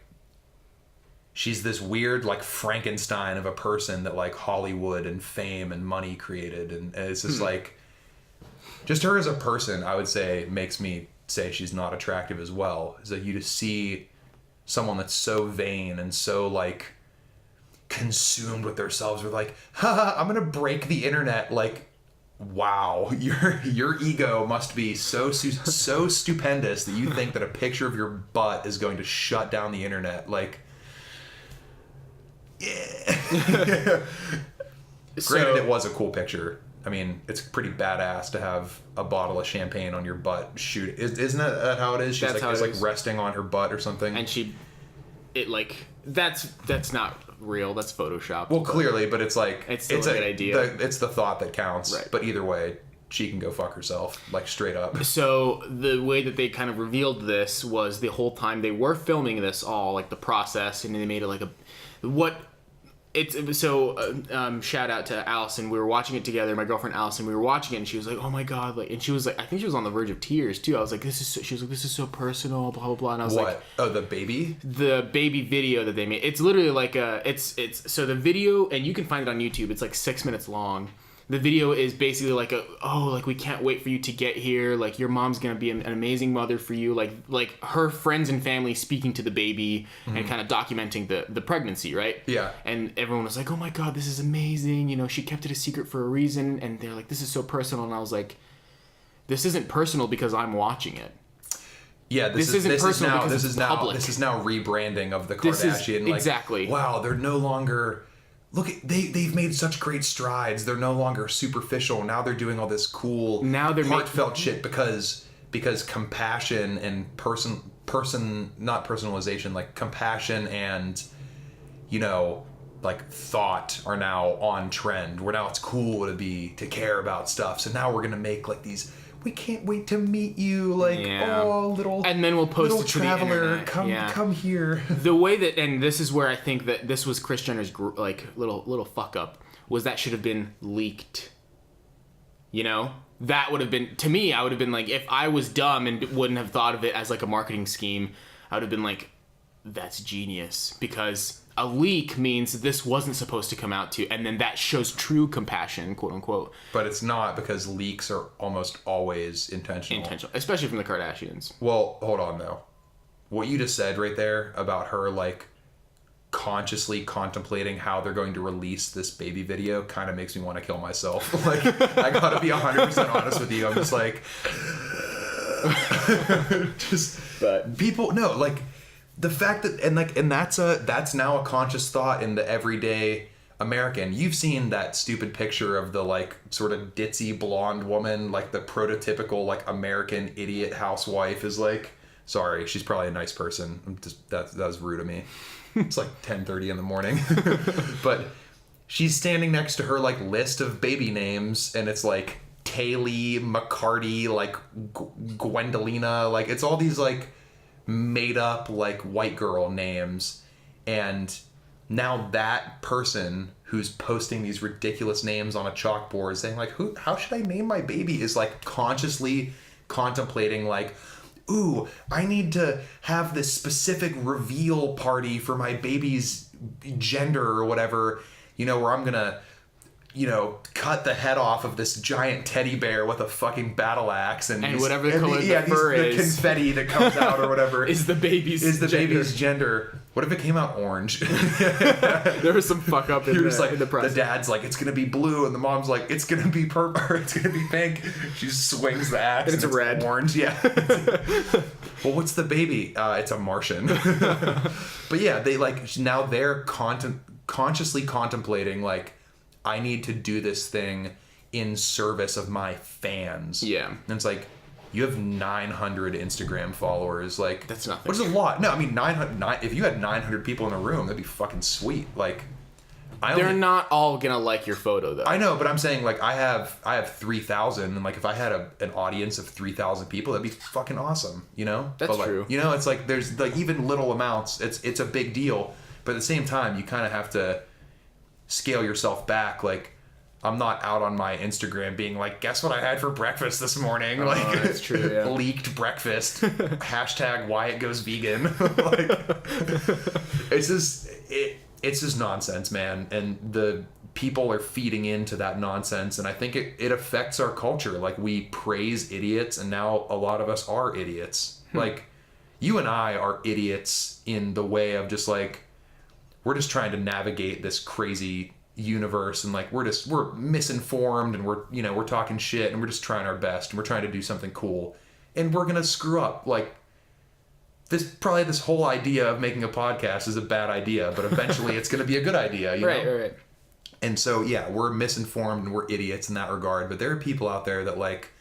she's this weird like Frankenstein of a person that like Hollywood and fame and money created, and it's just like, just her as a person, I would say, makes me say she's not attractive as well. Is that you just see someone that's so vain and so like consumed with themselves, with like, haha, I'm gonna break the internet. Like, wow, your ego must be so stupendous that you think that a picture of your butt is going to shut down the internet. Like, yeah. Granted, it was a cool picture. I mean, it's pretty badass to have a bottle of champagne on your butt shoot. Isn't that how it is? She's like resting on her butt or something. And that's not real. That's Photoshop. Well, clearly, but it's like, it's still a good idea. It's the thought that counts. Right. But either way, she can go fuck herself, like, straight up. So the way that they kind of revealed this was the whole time they were filming this all, like, the process, and they made it like shout out to Allison. We were watching it together, my girlfriend Allison. We were watching it, and she was like, "Oh my god!" Like, and she was like, I think she was on the verge of tears too. I was like, She was like, "This is so personal." Blah blah blah. And I was like, "Oh, the baby video that they made. It's literally like so the video, and you can find it on YouTube. It's like 6 minutes long. The video is basically like we can't wait for you to get here. Like, your mom's gonna be an amazing mother for you. Like her friends and family speaking to the baby, mm-hmm. and kind of documenting the pregnancy, right? Yeah. And everyone was like, "Oh my god, this is amazing. You know, she kept it a secret for a reason." And they're like, "This is so personal." And I was like, "This isn't personal because I'm watching it." Yeah, this is now rebranding of the Kardashian. Exactly. Wow, they're no longer. Look, they've made such great strides. They're no longer superficial. Now they're doing all this cool, heartfelt shit because compassion and not personalization, like compassion and, you know, like thought are now on trend. Where now it's cool to care about stuff. So now we're gonna make like these. We can't wait to meet you, like, oh, little, and then we'll post little it to traveler, the internet. come here. The way that, and this is where I think that this was Kris Jenner's like little fuck up, was that should have been leaked. You know, that would have been, to me, I would have been like, if I was dumb and wouldn't have thought of it as like a marketing scheme, I would have been like, that's genius, because a leak means this wasn't supposed to come out to, and then that shows true compassion, quote unquote. But it's not, because leaks are almost always intentional, especially from the Kardashians. Well, hold on though. What you just said right there about her like consciously contemplating how they're going to release this baby video kind of makes me want to kill myself. Like, I gotta be 100% honest with you. I'm just like, but people, no, like the fact that, and that's now a conscious thought in the everyday American. You've seen that stupid picture of the like sort of ditzy blonde woman, like the prototypical like American idiot housewife is like, sorry, she's probably a nice person. I'm just, that was rude of me. It's like 10:30 in the morning. But she's standing next to her like list of baby names, and it's like Kaylee, McCarty, like Gwendolina, like it's all these like made up like white girl names. And now that person who's posting these ridiculous names on a chalkboard saying like, how should I name my baby, is like consciously contemplating like, ooh, I need to have this specific reveal party for my baby's gender or whatever, you know, where I'm gonna, you know, cut the head off of this giant teddy bear with a fucking battle axe, and whatever the color the fur is, the confetti that comes out or whatever is the baby's gender. What if it came out orange? There was some fuck up in the press. The dad's like, it's gonna be blue, and the mom's like, it's gonna be purple, or it's gonna be pink. She swings the axe, and it's red, orange. Yeah. Well, what's the baby? It's a Martian. But yeah, they like now they're consciously contemplating like, I need to do this thing in service of my fans. Yeah. And it's like, you have 900 Instagram followers. Like, that's nothing. Which is a lot. No, I mean, 900. If you had 900 people in a room, that'd be fucking sweet. Like, they're not all gonna like your photo though. I know, but I'm saying like I have 3,000, and like if I had an audience of 3,000 people, that'd be fucking awesome. You know? That's like, true. You know, it's like there's like even little amounts. It's a big deal, but at the same time, you kind of have to scale yourself back. Like, I'm not out on my Instagram being like, guess what I had for breakfast this morning? Oh, like, that's true, yeah. Leaked breakfast. Hashtag Wyatt goes vegan. Like, it's just nonsense, man. And the people are feeding into that nonsense. And I think it affects our culture. Like, we praise idiots, and now a lot of us are idiots. Like, you and I are idiots in the way of just like, we're just trying to navigate this crazy universe, and like we're misinformed, and we're talking shit, and we're just trying our best, and we're trying to do something cool, and we're gonna screw up. Like, this whole idea of making a podcast is a bad idea, but eventually it's gonna be a good idea, you know? Right. And so yeah, we're misinformed and we're idiots in that regard, but there are people out there that like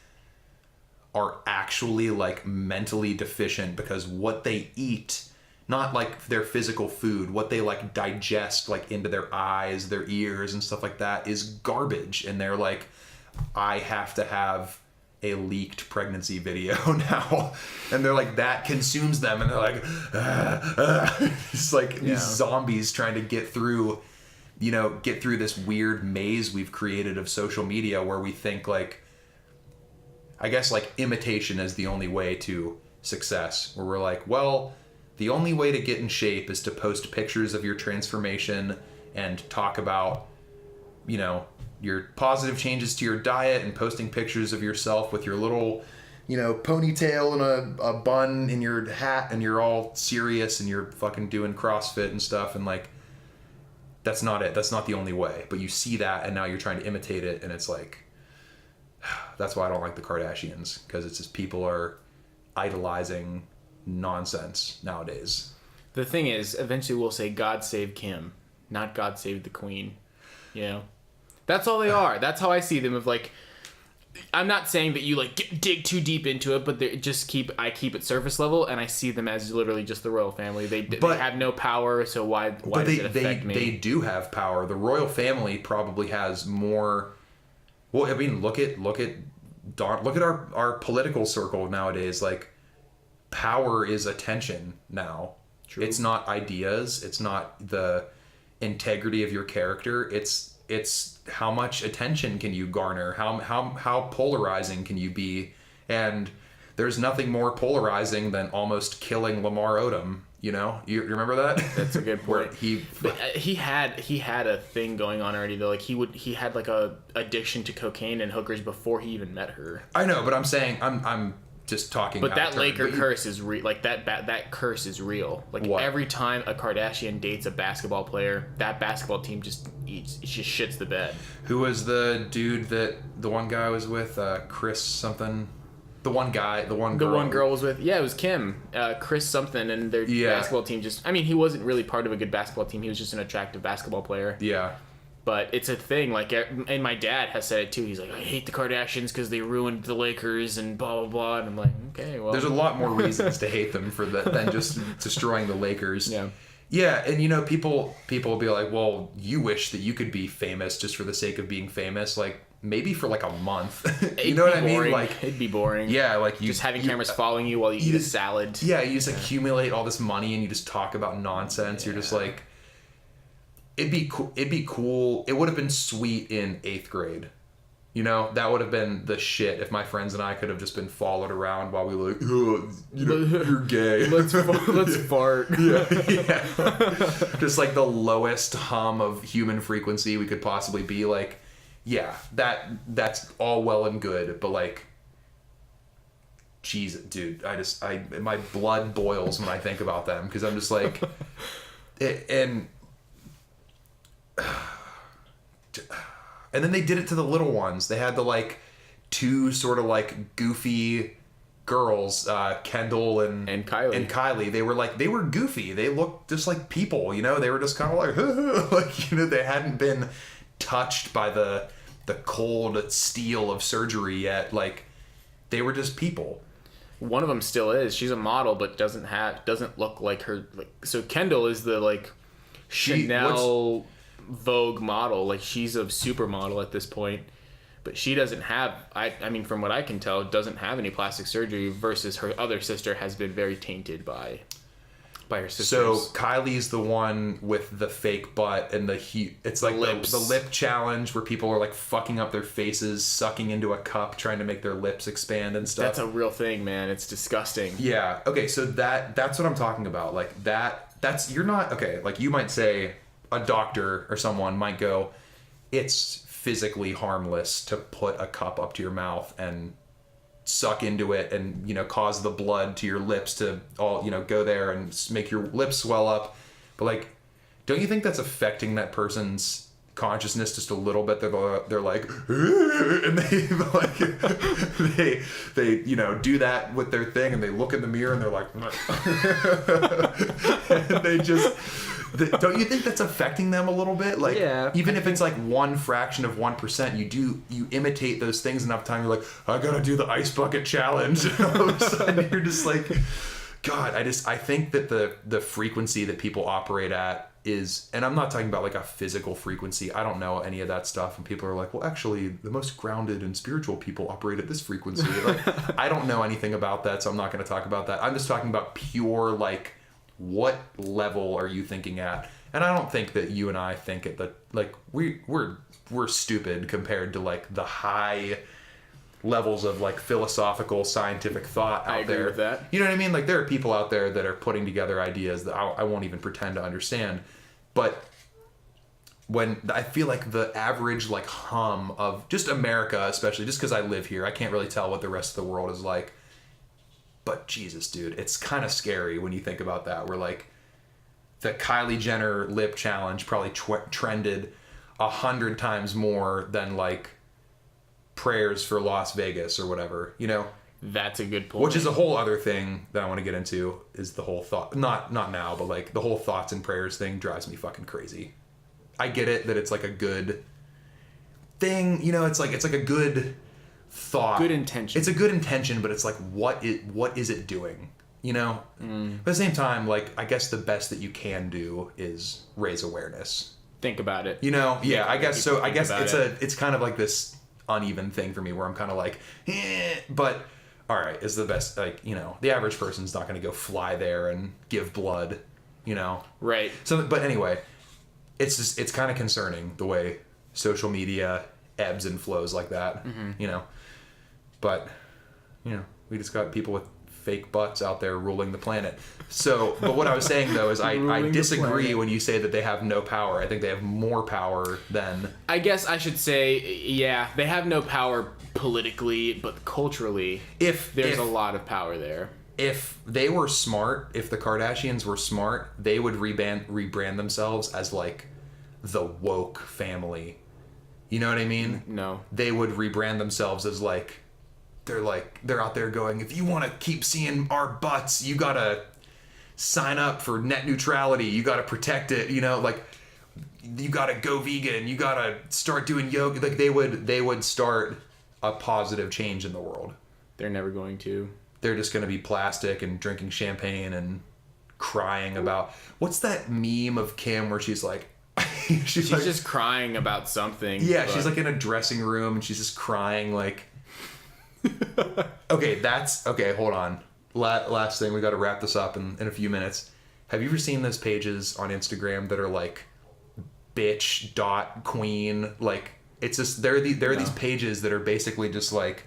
are actually like mentally deficient because what they eat, not like their physical food, what they like digest like into their eyes, their ears and stuff like that is garbage. And they're like, I have to have a leaked pregnancy video now. And they're like, that consumes them. And they're like, it's like these zombies trying to get through this weird maze we've created of social media, where we think like, I guess like imitation is the only way to success, where we're like, well, the only way to get in shape is to post pictures of your transformation and talk about, you know, your positive changes to your diet, and posting pictures of yourself with your little, you know, ponytail and a bun in your hat, and you're all serious and you're fucking doing CrossFit and stuff. And like, that's not it. That's not the only way. But you see that, and now you're trying to imitate it. And it's like, that's why I don't like the Kardashians, because it's just people are idolizing nonsense nowadays. The thing is, eventually we'll say God save Kim, not God save the Queen. You know, that's all they are. That's how I see them. Of like, I'm not saying that you like dig too deep into it, but they just I keep it surface level, and I see them as literally just the royal family. They have no power, so why does it affect me? They do have power. The royal family probably has more. Well, I mean, look at our political circle nowadays. Like, power is attention now. True. It's not ideas. It's not the integrity of your character. It's how much attention can you garner? How polarizing can you be? And there's nothing more polarizing than almost killing Lamar Odom. You know, you remember that? That's a good point. Where he had a thing going on already though. Like he had like a addiction to cocaine and hookers before he even met her. I know, but I'm saying I'm just talking. But that Laker curse is real. Like that curse is real. Like what? Every time a Kardashian dates a basketball player, that basketball team just shits the bed. Who was the dude that the one guy was with? Chris something. The one girl was with, it was Kim, Chris something, and their basketball team he wasn't really part of a good basketball team. He was just an attractive basketball player. Yeah. But it's a thing, like, and my dad has said it too. He's like, I hate the Kardashians because they ruined the Lakers and blah, blah, blah. And I'm like, okay, well. There's a lot more reasons to hate them for that than just destroying the Lakers. Yeah. Yeah, and you know, people will be like, well, you wish that you could be famous just for the sake of being famous. Like, maybe for like a month. You know what I mean? Like, it'd be boring. Yeah, like just having cameras following you while you eat a salad. Yeah, you just accumulate all this money and you just talk about nonsense. Yeah. You're just like, it'd be cool. It would have been sweet in 8th grade. You know, that would have been the shit if my friends and I could have just been followed around while we were like, oh, you're gay. Let's fart. Yeah. Just like the lowest hum of human frequency we could possibly be. Like, yeah, that's all well and good, but like, jeez, dude, my blood boils when I think about them because I'm just like, and then they did it to the little ones. They had the like 2 sort of like goofy girls, Kendall and Kylie. They were goofy. They looked just like people, you know. They were just kind of like, like, you know, they hadn't been touched by the cold steel of surgery yet. Like, they were just people. One of them still is. She's a model, but doesn't look like her. Like, so Kendall is the like Chanel Vogue model. Like, she's a supermodel at this point, but she doesn't have. I mean, from what I can tell, doesn't have any plastic surgery. Versus her other sister has been very tainted by her sisters. So Kylie's the one with the fake butt and it's like the lip challenge where people are like fucking up their faces, sucking into a cup, trying to make their lips expand and stuff. That's a real thing, man. It's disgusting. Yeah. Okay. So that's what I'm talking about. Like you're not okay. Like, you might say a doctor or someone might go, it's physically harmless to put a cup up to your mouth and suck into it and, you know, cause the blood to your lips to all, you know, go there and make your lips swell up. But like, don't you think that's affecting that person's consciousness just a little bit? They're like, and they you know, do that with their thing and they look in the mirror and they're like, and they just, don't you think that's affecting them a little bit? Like, yeah, even if it's like 1 fraction of 1%, you imitate those things enough time. You're like, I gotta do the ice bucket challenge. And all of a sudden you're just like, God, I think that the frequency that people operate at is, and I'm not talking about like a physical frequency. I don't know any of that stuff. And people are like, well, actually, the most grounded and spiritual people operate at this frequency. Like, I don't know anything about that, so I'm not going to talk about that. I'm just talking about pure, like, what level are you thinking at? And I don't think that you and I think at the, like, we're stupid compared to like the high levels of like philosophical scientific thought out there. I agree with that. You know what I mean? Like, there are people out there that are putting together ideas that I won't even pretend to understand. But when I feel like the average like hum of just America, especially just because I live here, I can't really tell what the rest of the world is like. But Jesus, dude, it's kind of scary when you think about that. Where like the Kylie Jenner lip challenge probably trended 100 times more than like prayers for Las Vegas or whatever, you know? That's a good point. Which is a whole other thing that I want to get into, is the whole thought, not now, but like the whole thoughts and prayers thing drives me fucking crazy. I get it that it's like a good thing, you know, it's like a good thought. Good intention. It's a good intention, but it's like, what is it doing? You know? But at the same time, like, I guess the best that you can do is raise awareness. Think about it. You know? Yeah, I guess so. I guess it's kind of like this uneven thing for me where I'm kind of like, but all right, is the best, like, you know, the average person's not going to go fly there and give blood, you know? Right. So, but anyway, it's kind of concerning the way social media ebbs and flows like that, you know? But, you know, We just got people with fake butts out there ruling the planet. So, but what I was saying though is I disagree when you say that they have no power. I think they have more power than... I guess I should say, yeah, they have no power politically, but culturally, there's a lot of power there. If they were smart, if the Kardashians were smart, they would rebrand themselves as like the woke family. You know what I mean? No. They would rebrand themselves as like they're out there going, if you want to keep seeing our butts, you gotta sign up for net neutrality. You gotta protect it. You know, like you gotta go vegan. You gotta start doing yoga. Like they would start a positive change in the world. They're never going to. They're just gonna be plastic and drinking champagne and crying about, what's that meme of Kim where she's like, she's like, just crying about something. Yeah, she's like in a dressing room and she's just crying like. Okay, hold on. Last thing, we got to wrap this up in a few minutes. Have you ever seen those pages on Instagram that are like bitch.queen? Like, it's just, there are these pages that are basically just like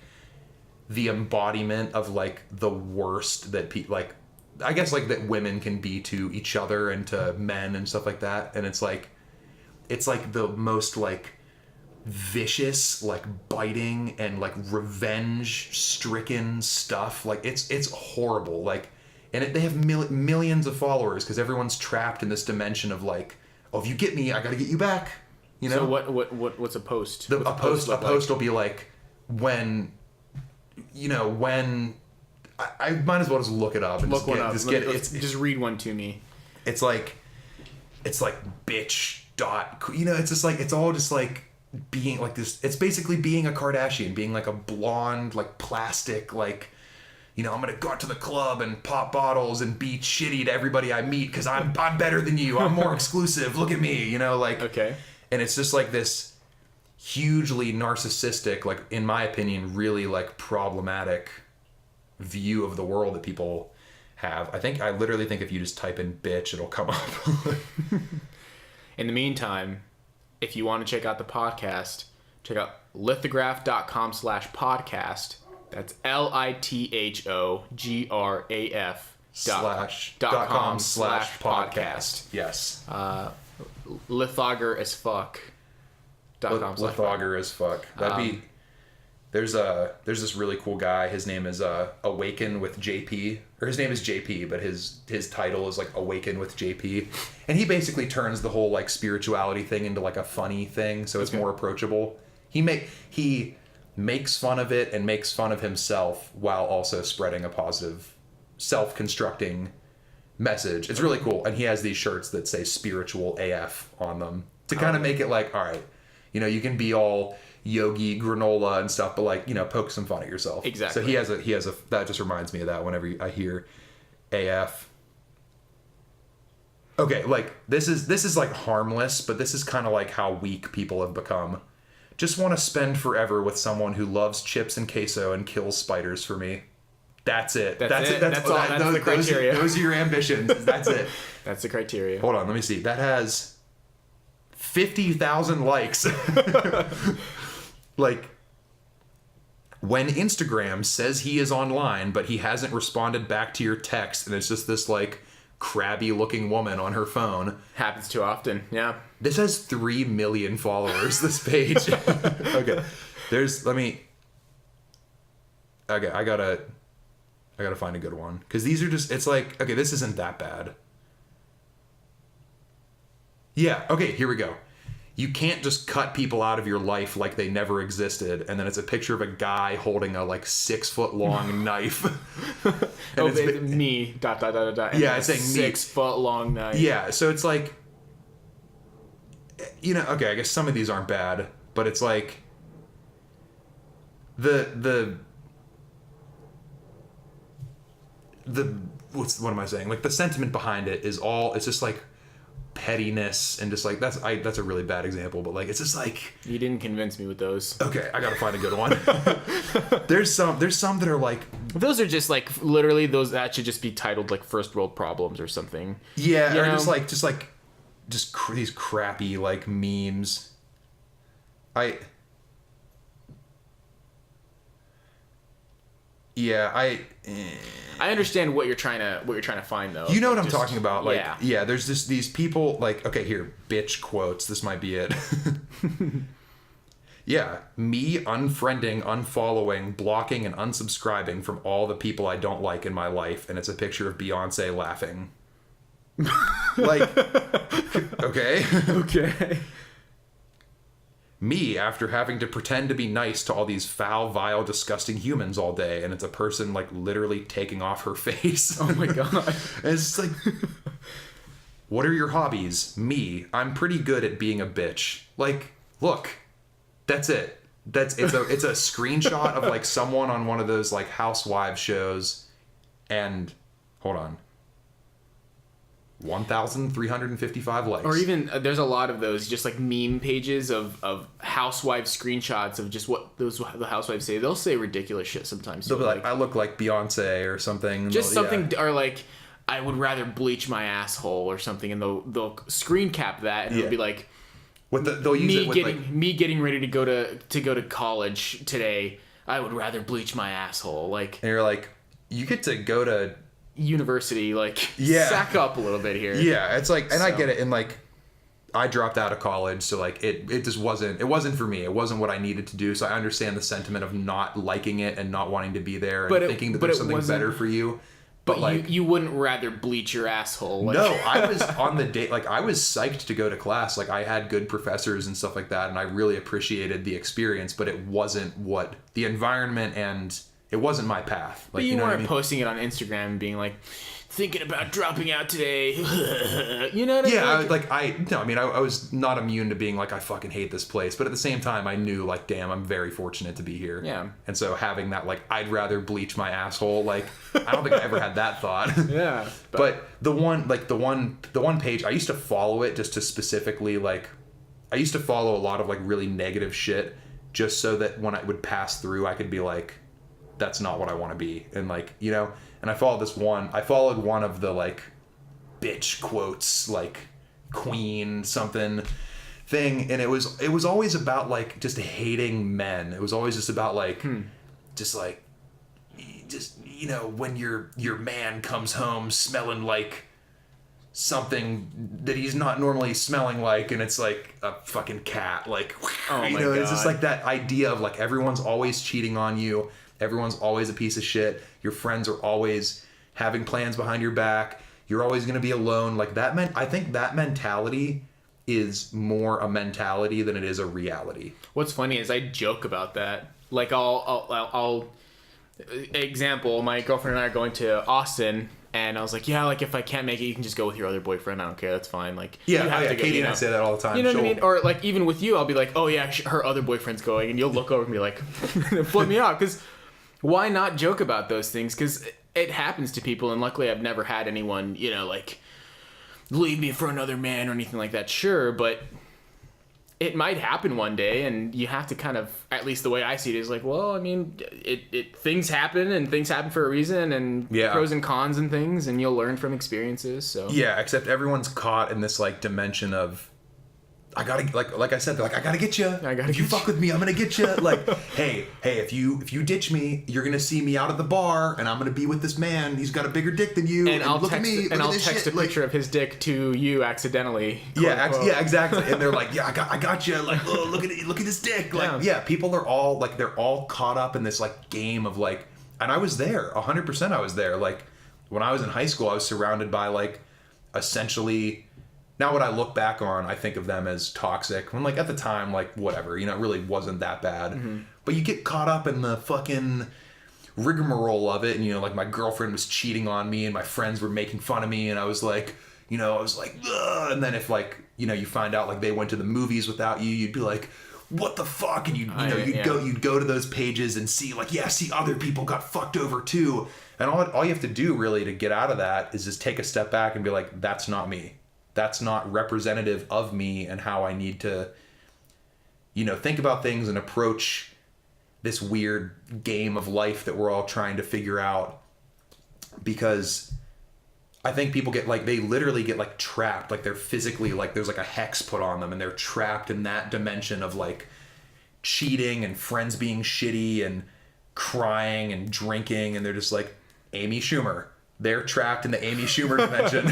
the embodiment of like the worst that like, I guess like that women can be to each other and to men and stuff like that. And it's like the most like vicious, like biting and like revenge stricken stuff. Like it's horrible. Like, and they have millions of followers because everyone's trapped in this dimension of like, oh, if you get me, I got to get you back. You know. So what's a post? A post will be like, when I might as well just look it up and just read one to me. It's like bitch dot, it's just like, it's all just like being like this. It's basically being a Kardashian, being like a blonde, like plastic, like, I'm gonna go out to the club and pop bottles and be shitty to everybody I meet because I'm better than you. I'm more exclusive. Look at me, like. Okay. And it's just like this hugely narcissistic, like, in my opinion, really like problematic view of the world that people have. I literally think if you just type in bitch, it'll come up. In the meantime, if you want to check out the podcast, check out lithograf.com/podcast. That's LITHOGRAF.com/podcast. Yes. Lithogger as fuck. Lithogger as fuck. That'd be. There's this really cool guy. His name is Awaken with JP, or his name is JP, but his title is like Awaken with JP, and he basically turns the whole like spirituality thing into like a funny thing, so it's more approachable. He makes fun of it and makes fun of himself while also spreading a positive, self-constructing message. It's really cool, and he has these shirts that say "spiritual AF" on them to kind of make it like, all right, you can be all yogi granola and stuff, but like, poke some fun at yourself. Exactly. So he has a that just reminds me of that whenever I hear AF. Okay, like this is like harmless, but this is kind of like how weak people have become. Just want to spend forever with someone who loves chips and queso and kills spiders for me. That's it. That's it. That's the criteria. Those are your ambitions. That's it. That's the criteria. Hold on, let me see. That has 50,000 likes. Like, when Instagram says he is online, but he hasn't responded back to your text, and it's just this, like, crabby-looking woman on her phone. Happens too often, yeah. This has 3 million followers, this page. Okay. Okay, I gotta find a good one. Because these are just, it's like, okay, this isn't that bad. Yeah, okay, here we go. You can't just cut people out of your life like they never existed, and then it's a picture of a guy holding a like 6-foot-long knife. And it's me. ... And yeah, it's saying 6-foot-long knife. Yeah, so it's like, okay, I guess some of these aren't bad, but it's like the what am I saying? Like the sentiment behind it is it's just like pettiness and just like that's a really bad example, but like it's just like, you didn't convince me with those. Okay, I gotta find a good one. there's some that are like, those are just like literally those that should just be titled like first world problems or something. Yeah, or just these crappy like memes. Yeah, I understand what you're trying to find though. You know what I'm talking about? Like, yeah, there's just these people like, okay, here, bitch quotes. This might be it. Yeah, me unfriending, unfollowing, blocking, and unsubscribing from all the people I don't like in my life, and it's a picture of Beyonce laughing. Like, okay. Okay. Me after having to pretend to be nice to all these foul, vile, disgusting humans all day, and it's a person like literally taking off her face. Oh my god. And it's just like, what are your hobbies? Me, I'm pretty good at being a bitch. Like, look, that's it. It's a screenshot of like someone on one of those like housewives shows, and hold on. 1,355 likes. Or even there's a lot of those just like meme pages of housewife screenshots of just what the housewives say. They'll say ridiculous shit sometimes. They'll be like, I look like Beyonce or something. Just something, or like, I would rather bleach my asshole or something, and they'll screen cap that, and it'll be like, they'll use me getting ready to go to college today. I would rather bleach my asshole. Like, and you're like, you get to go to university, like, sack up a little bit here. Yeah, it's like, and I get it, and like, I dropped out of college, so like, it just wasn't for me. It wasn't what I needed to do, so I understand the sentiment of not liking it and not wanting to be there and thinking that there's something better for you. But like, you wouldn't rather bleach your asshole. Like. No, I was on the day, like, I was psyched to go to class. Like, I had good professors and stuff like that, and I really appreciated the experience, but it wasn't what the environment, and it wasn't my path. Like, but you know weren't what I mean? Posting it on Instagram and being like, thinking about dropping out today. You know what I mean? Yeah, I was not immune to being like, I fucking hate this place. But at the same time, I knew, like, damn, I'm very fortunate to be here. Yeah. And so having that, like, I'd rather bleach my asshole, like, I don't think I ever had that thought. Yeah. But the one page, I used to follow it just to specifically, like, I used to follow a lot of, like, really negative shit just so that when I would pass through, I could be like, that's not what I want to be. And, like, you know, and I followed one of the, like, bitch quotes, like, queen something thing, and it was always about, like, just hating men. It was always just about, like, just, you know, when your man comes home smelling like something that he's not normally smelling like, and it's like a fucking cat, like, oh my God. It's just like that idea of, like, everyone's always cheating on you. Everyone's always a piece of shit. Your friends are always having plans behind your back. You're always going to be alone. Like, I think that mentality is more a mentality than it is a reality. What's funny is I joke about that. Like, I'll example, my girlfriend and I are going to Austin, and I was like, yeah, like, if I can't make it, you can just go with your other boyfriend. I don't care. That's fine. Like, yeah, you have to go, Katie and I say that all the time. You know what I mean? Or, like, even with you, I'll be like, oh yeah, her other boyfriend's going, and you'll look over and be like, flip me off, because why not joke about those things? Because it happens to people, and luckily I've never had anyone, you know, like, leave me for another man or anything like that. Sure, but it might happen one day, and you have to kind of, at least the way I see it, is like, well, I mean, things happen, and things happen for a reason, and pros and cons and things, and you'll learn from experiences. So yeah, except everyone's caught in this, like, dimension of, I gotta, like I said, they're like, I gotta get you. If you fuck with me, I'm gonna get you. Like, hey, if you ditch me, you're gonna see me out at the bar, and I'm gonna be with this man. He's got a bigger dick than you. And I'll look text, at me. And I'll text a picture of his dick to you accidentally. Yeah, exactly. And they're like, yeah, I got you. Like, oh, look at his dick. Like, yeah, people are all like, they're all caught up in this, like, game of, like, and I was there, 100%. I was there. Like, when I was in high school, I was surrounded by, like, essentially. Now, what I look back on, I think of them as toxic. When, like, at the time, like, whatever, you know, it really wasn't that bad. Mm-hmm. But you get caught up in the fucking rigmarole of it. And, you know, like, my girlfriend was cheating on me and my friends were making fun of me. And I was like, ugh. And then if, like, you know, you find out, like, they went to the movies without you, you'd be like, what the fuck? And you'd go to those pages and see, like, see, other people got fucked over too. And all you have to do, really, to get out of that is just take a step back and be like, that's not me. That's not representative of me and how I need to, you know, think about things and approach this weird game of life that we're all trying to figure out. Because I think people get, like, they literally get, like, trapped. Like, they're physically, like, there's, like, a hex put on them, and they're trapped in that dimension of, like, cheating and friends being shitty and crying and drinking, and they're just like, Amy Schumer. They're trapped in the Amy Schumer dimension.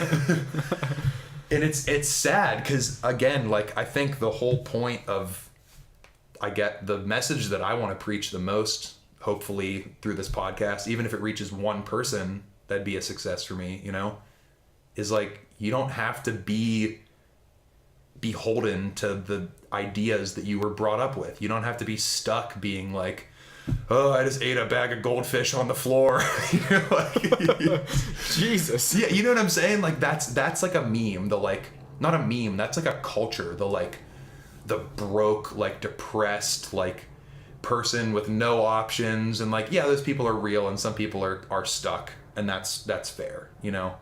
And it's sad because, again, like, I think the whole point of, I get the message that I want to preach the most, hopefully through this podcast, even if it reaches one person, that'd be a success for me, you know, is like, you don't have to be beholden to the ideas that you were brought up with. You don't have to be stuck being like, oh, I just ate a bag of goldfish on the floor. You know, like, Jesus. Yeah, you know what I'm saying? Like, that's like a meme. The, like, not a meme, that's like a culture. The, like, the broke, like, depressed, like, person with no options. And, like, yeah, those people are real, and some people are stuck, and that's fair, you know?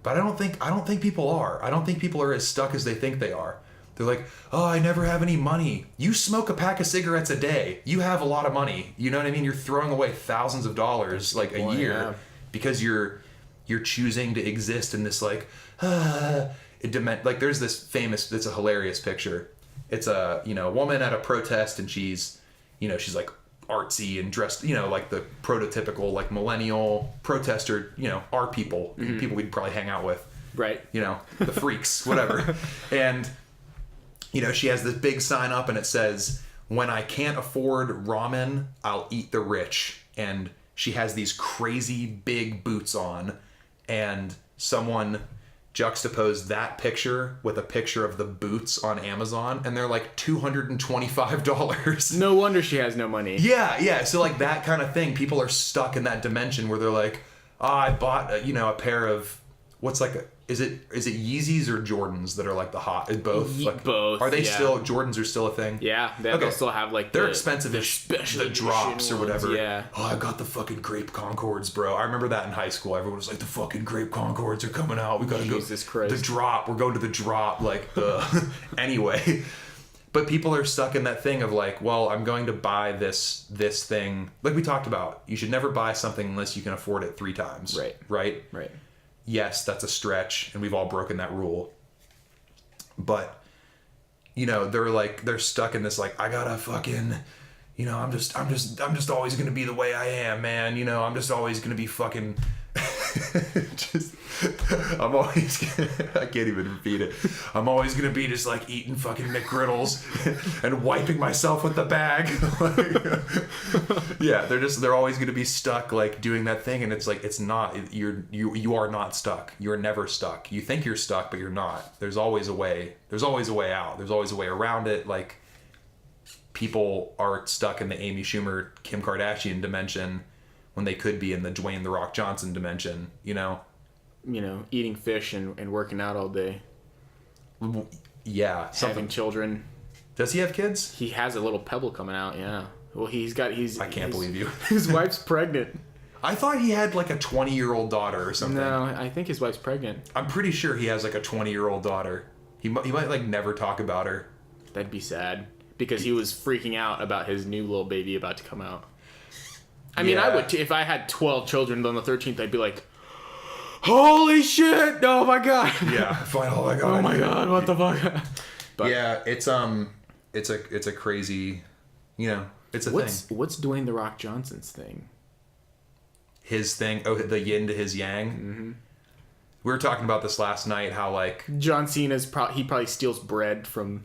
But I don't think people are. I don't think people are as stuck as they think they are. They're like, oh, I never have any money. You smoke a pack of cigarettes a day. You have a lot of money. You know what I mean? You're throwing away thousands of dollars like a year because you're choosing to exist in this like, like there's this famous, it's a hilarious picture. It's a, you know, woman at a protest, and she's like artsy and dressed, you know, like the prototypical like millennial protester, you know, our people, people we'd probably hang out with. Right. You know, the freaks, whatever. And you know, she has this big sign up, and it says, when I can't afford ramen, I'll eat the rich. And she has these crazy big boots on, and someone juxtaposed that picture with a picture of the boots on Amazon, and they're like $225. No wonder she has no money. Yeah. So like that kind of thing, people are stuck in that dimension where they're like, oh, I bought a pair of, what's like is it Yeezys or Jordans that are like the hot? Both? Like, both. Are they still, Jordans are still a thing? Yeah, they'll still have like they're expensive as the drops or whatever. Yeah. Oh, I got the fucking Grape Concords, bro. I remember that in high school. Everyone was like, the fucking Grape Concords are coming out. We gotta go. Jesus Christ. The drop. We're going to the drop. Like, anyway. But people are stuck in that thing of like, well, I'm going to buy this thing. Like we talked about, you should never buy something unless you can afford it 3 times. Right. Yes, that's a stretch, and we've all broken that rule. But, you know, they're stuck in this like, I gotta fucking, you know, I'm just always gonna be the way I am, man. You know, I'm just always gonna be fucking I can't even repeat it. I'm always gonna be just like eating fucking McGriddles and wiping myself with the bag. Yeah, they're always gonna be stuck like doing that thing, and it's like, it's not, you are not stuck. You're never stuck. You think you're stuck, but you're not. There's always a way. There's always a way out. There's always a way around it. Like, people are stuck in the Amy Schumer, Kim Kardashian dimension when they could be in the Dwayne "The Rock" Johnson dimension, you know? You know, eating fish and working out all day. Yeah. Having children. Does he have kids? He has a little pebble coming out, yeah. Well, I can't believe you. His wife's pregnant. I thought he had like a 20-year-old daughter or something. No, I think his wife's pregnant. I'm pretty sure he has like a 20-year-old daughter. He might like never talk about her. That'd be sad. Because he was freaking out about his new little baby about to come out. I mean, I would, if I had 12 children on the 13th, I'd be like, holy shit! Oh my god! Yeah, fine. Oh my god! Oh my god! What the fuck? But yeah, it's a crazy, you know, it's a thing. What's Dwayne "The Rock" Johnson's thing? His thing. Oh, the yin to his yang. Mm-hmm. We were talking about this last night. How like John Cena's he probably steals bread from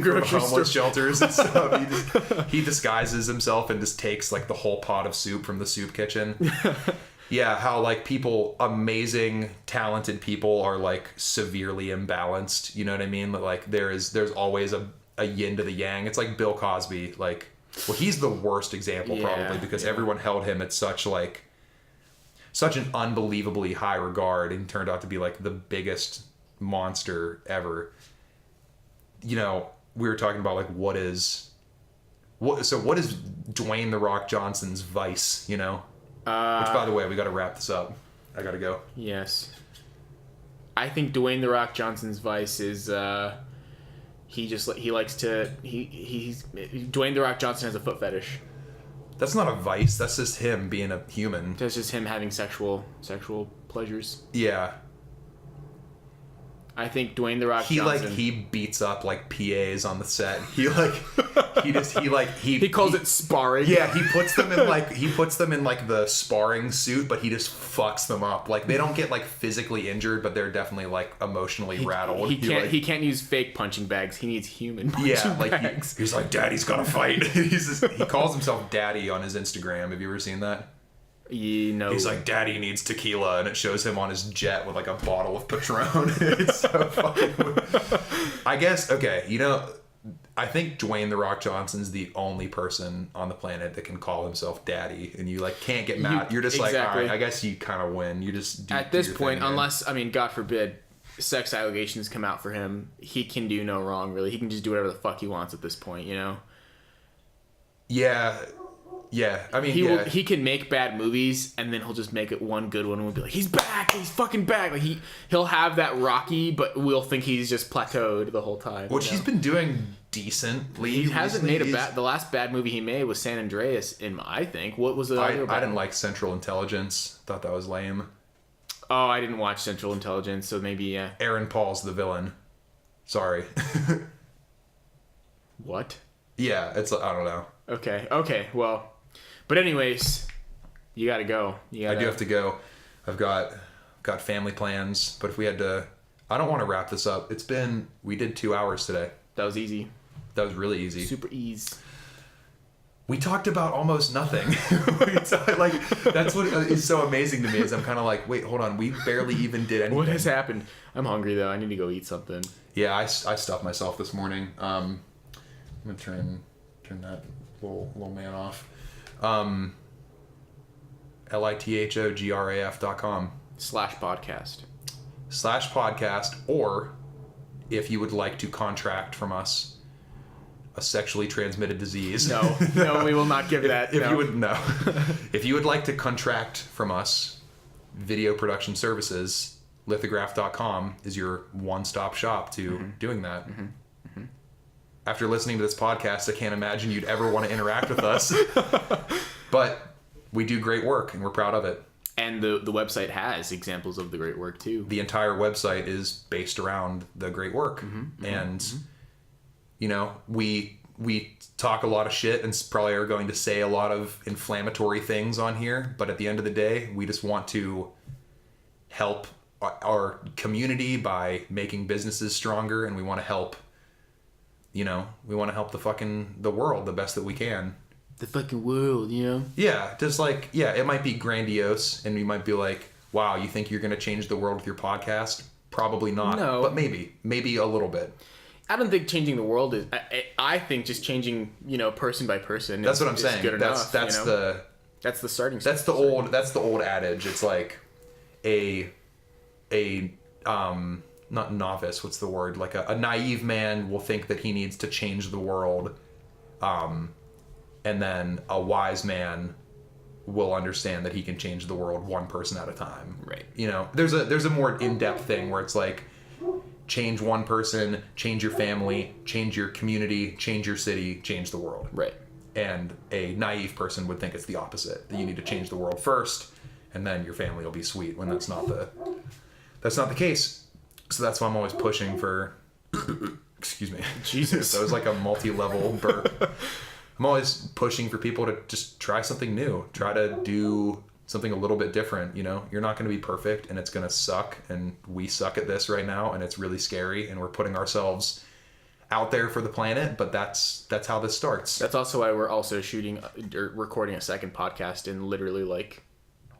grocery homeless shelters and stuff. He disguises himself and just takes like the whole pot of soup from the soup kitchen. Yeah, how like people, amazing, talented people are like severely imbalanced. You know what I mean? Like there's always a yin to the yang. It's like Bill Cosby. Like, well, he's the worst example probably because everyone held him at such an unbelievably high regard, and turned out to be like the biggest monster ever. You know, we were talking about like what is Dwayne "The Rock" Johnson's vice, you know? Which, by the way, we got to wrap this up. I got to go. Yes. I think Dwayne "The Rock" Johnson's vice is Dwayne "The Rock" Johnson has a foot fetish. That's not a vice. That's just him being a human. That's just him having sexual pleasures. Yeah. I think Dwayne The Rock Johnson. He beats up like PAs on the set. He calls it sparring. Yeah, he puts them in like the sparring suit, but he just fucks them up. Like they don't get like physically injured, but they're definitely like emotionally rattled. He can't use fake punching bags. He needs human punching bags. He's like, Daddy's gotta fight. He calls himself Daddy on his Instagram. Have you ever seen that? No. He's like, Daddy needs tequila, and it shows him on his jet with like a bottle of Patron. It's so fucking weird. I guess, okay, I think Dwayne The Rock Johnson's the only person on the planet that can call himself Daddy, and you like can't get mad. You're just like, all right, I guess you kind of win. You just at this point, unless God forbid, sex allegations come out for him, he can do no wrong. Really, he can just do whatever the fuck he wants at this point. Yeah. Yeah, I mean, he can make bad movies, and then he'll just make it one good one, and we'll be like, he's back, he's fucking back. Like he'll have that Rocky, but we'll think he's just plateaued the whole time. Which he's been doing decently. He hasn't made the last bad movie he made was San Andreas. I think what was the other? I didn't like Central Intelligence. Thought that was lame. Oh, I didn't watch Central Intelligence, so maybe yeah. Aaron Paul's the villain. Sorry. What? Yeah, I don't know. Okay, well. But anyways, you gotta go. I do have to go. I've got family plans, but if we had to, I don't want to wrap this up. We did 2 hours today. That was easy. That was really easy. Super easy. We talked about almost nothing. Like that's what is so amazing to me is I'm kind of like, wait, hold on, we barely even did anything. What has happened? I'm hungry though. I need to go eat something. Yeah, I stuffed myself this morning. I'm gonna turn that little man off. LITHOGRAF.com /podcast, or if you would like to contract from us a sexually transmitted disease. No, we will not give that. If you would like to contract from us video production services, lithograph.com is your one-stop shop to doing that. After listening to this podcast, I can't imagine you'd ever want to interact with us. But we do great work, and we're proud of it. And the website has examples of the great work, too. The entire website is based around the great work. And, we talk a lot of shit and probably are going to say a lot of inflammatory things on here. But at the end of the day, we just want to help our community by making businesses stronger, and we want to help the world the best that we can. The fucking world, Yeah, just like, it might be grandiose, and you might be like, wow, you think you're going to change the world with your podcast? Probably not. No. But maybe a little bit. I don't think changing the world is, I think just changing, person by person. That's what I'm saying. Good enough, that's the starting. That's the old adage. It's like not novice, what's the word? Like a naive man will think that he needs to change the world. And then a wise man will understand that he can change the world one person at a time. Right. There's a more in-depth thing where it's like, change one person, change your family, change your community, change your city, change the world. Right. And a naive person would think it's the opposite, that you need to change the world first, and then your family will be sweet, when that's not the case. So that's why I'm always pushing for excuse me. Jesus. That was like a multi-level burp. I'm always pushing for people to just try something new. Try to do something a little bit different, You're not going to be perfect, and it's going to suck, and we suck at this right now, and it's really scary, and we're putting ourselves out there for the planet, but that's how this starts. That's also why we're also recording a second podcast in literally like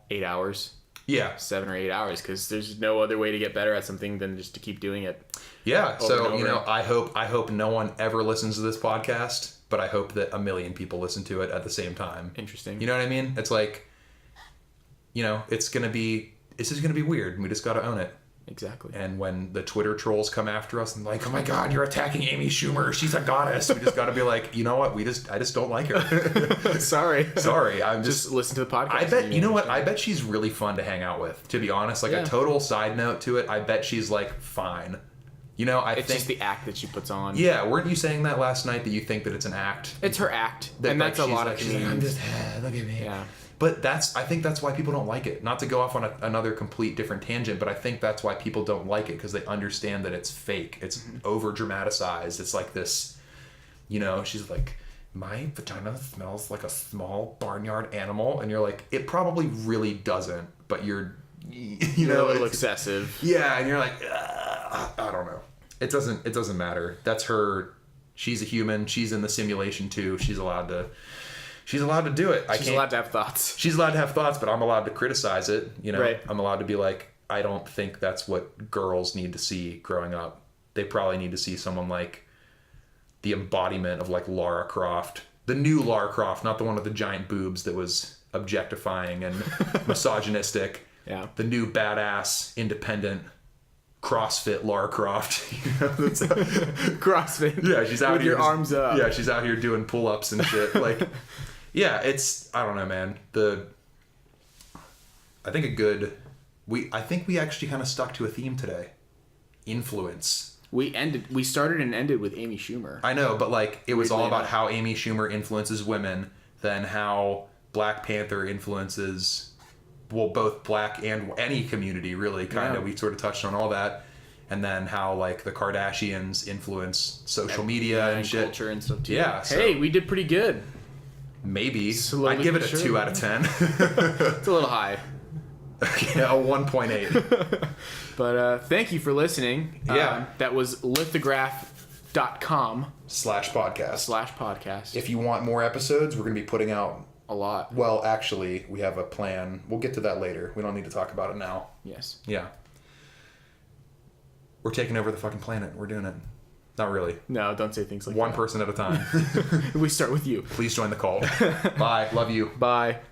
8 hours. Yeah. 7 or 8 hours, because there's no other way to get better at something than just to keep doing it. Yeah. So, I hope no one ever listens to this podcast, but I hope that 1 million people listen to it at the same time. Interesting. You know what I mean? It's like, it's just going to be weird, and we just got to own it. Exactly. And when the Twitter trolls come after us and like, oh my God, you're attacking Amy Schumer, she's a goddess, we just got to be like, you know what? I just don't like her. Sorry. I'm just listen to the podcast. I bet, I bet she's really fun to hang out with, to be honest. Like a total side note to it, I bet she's like fine. It's just the act that she puts on. Yeah, weren't you saying that last night, that you think that it's an act? It's her act, and that's a lot of comedians. I'm just, look at me. Yeah. But I think that's why people don't like it. Not to go off on another complete different tangent, but I think that's why people don't like it, because they understand that it's fake. It's over dramatized. It's like this, you know, she's like, my vagina smells like a small barnyard animal. And you're like, it probably really doesn't, but you're a little excessive. Yeah. And you're like, I don't know. It doesn't matter. That's her. She's a human. She's in the simulation too. She's allowed to do it. She's allowed to have thoughts. She's allowed to have thoughts, but I'm allowed to criticize it. You know, right. I'm allowed to be like, I don't think that's what girls need to see growing up. They probably need to see someone like the embodiment of like Lara Croft, the new Lara Croft, not the one with the giant boobs that was objectifying and misogynistic. Yeah. The new badass, independent, CrossFit Lara Croft. CrossFit. Yeah, she's out with here your arms up. Yeah, she's out here doing pull-ups and shit. Like, yeah, I don't know, man. I think we actually kind of stuck to a theme today. Influence. We started and ended with Amy Schumer. I know, but like it was all about how Amy Schumer influences women, then how Black Panther influences, well, both black and any community, really, kind of. We sort of touched on all that. And then how like the Kardashians influence social media and shit. Culture and stuff too. Yeah. Hey, we did pretty good. Maybe. Slowly I'd give it but a 2 out of 10. It's a little high. Yeah, a 1.8. But thank you for listening. Yeah. That was lithograph.com /podcast. /podcast. If you want more episodes, we're going to be putting out a lot. Well, actually, we have a plan. We'll get to that later. We don't need to talk about it now. Yes. Yeah. We're taking over the fucking planet. We're doing it. Not really. No, don't say things like One that. person at a time. We start with you. Please join the cult. Bye. Love you. Bye.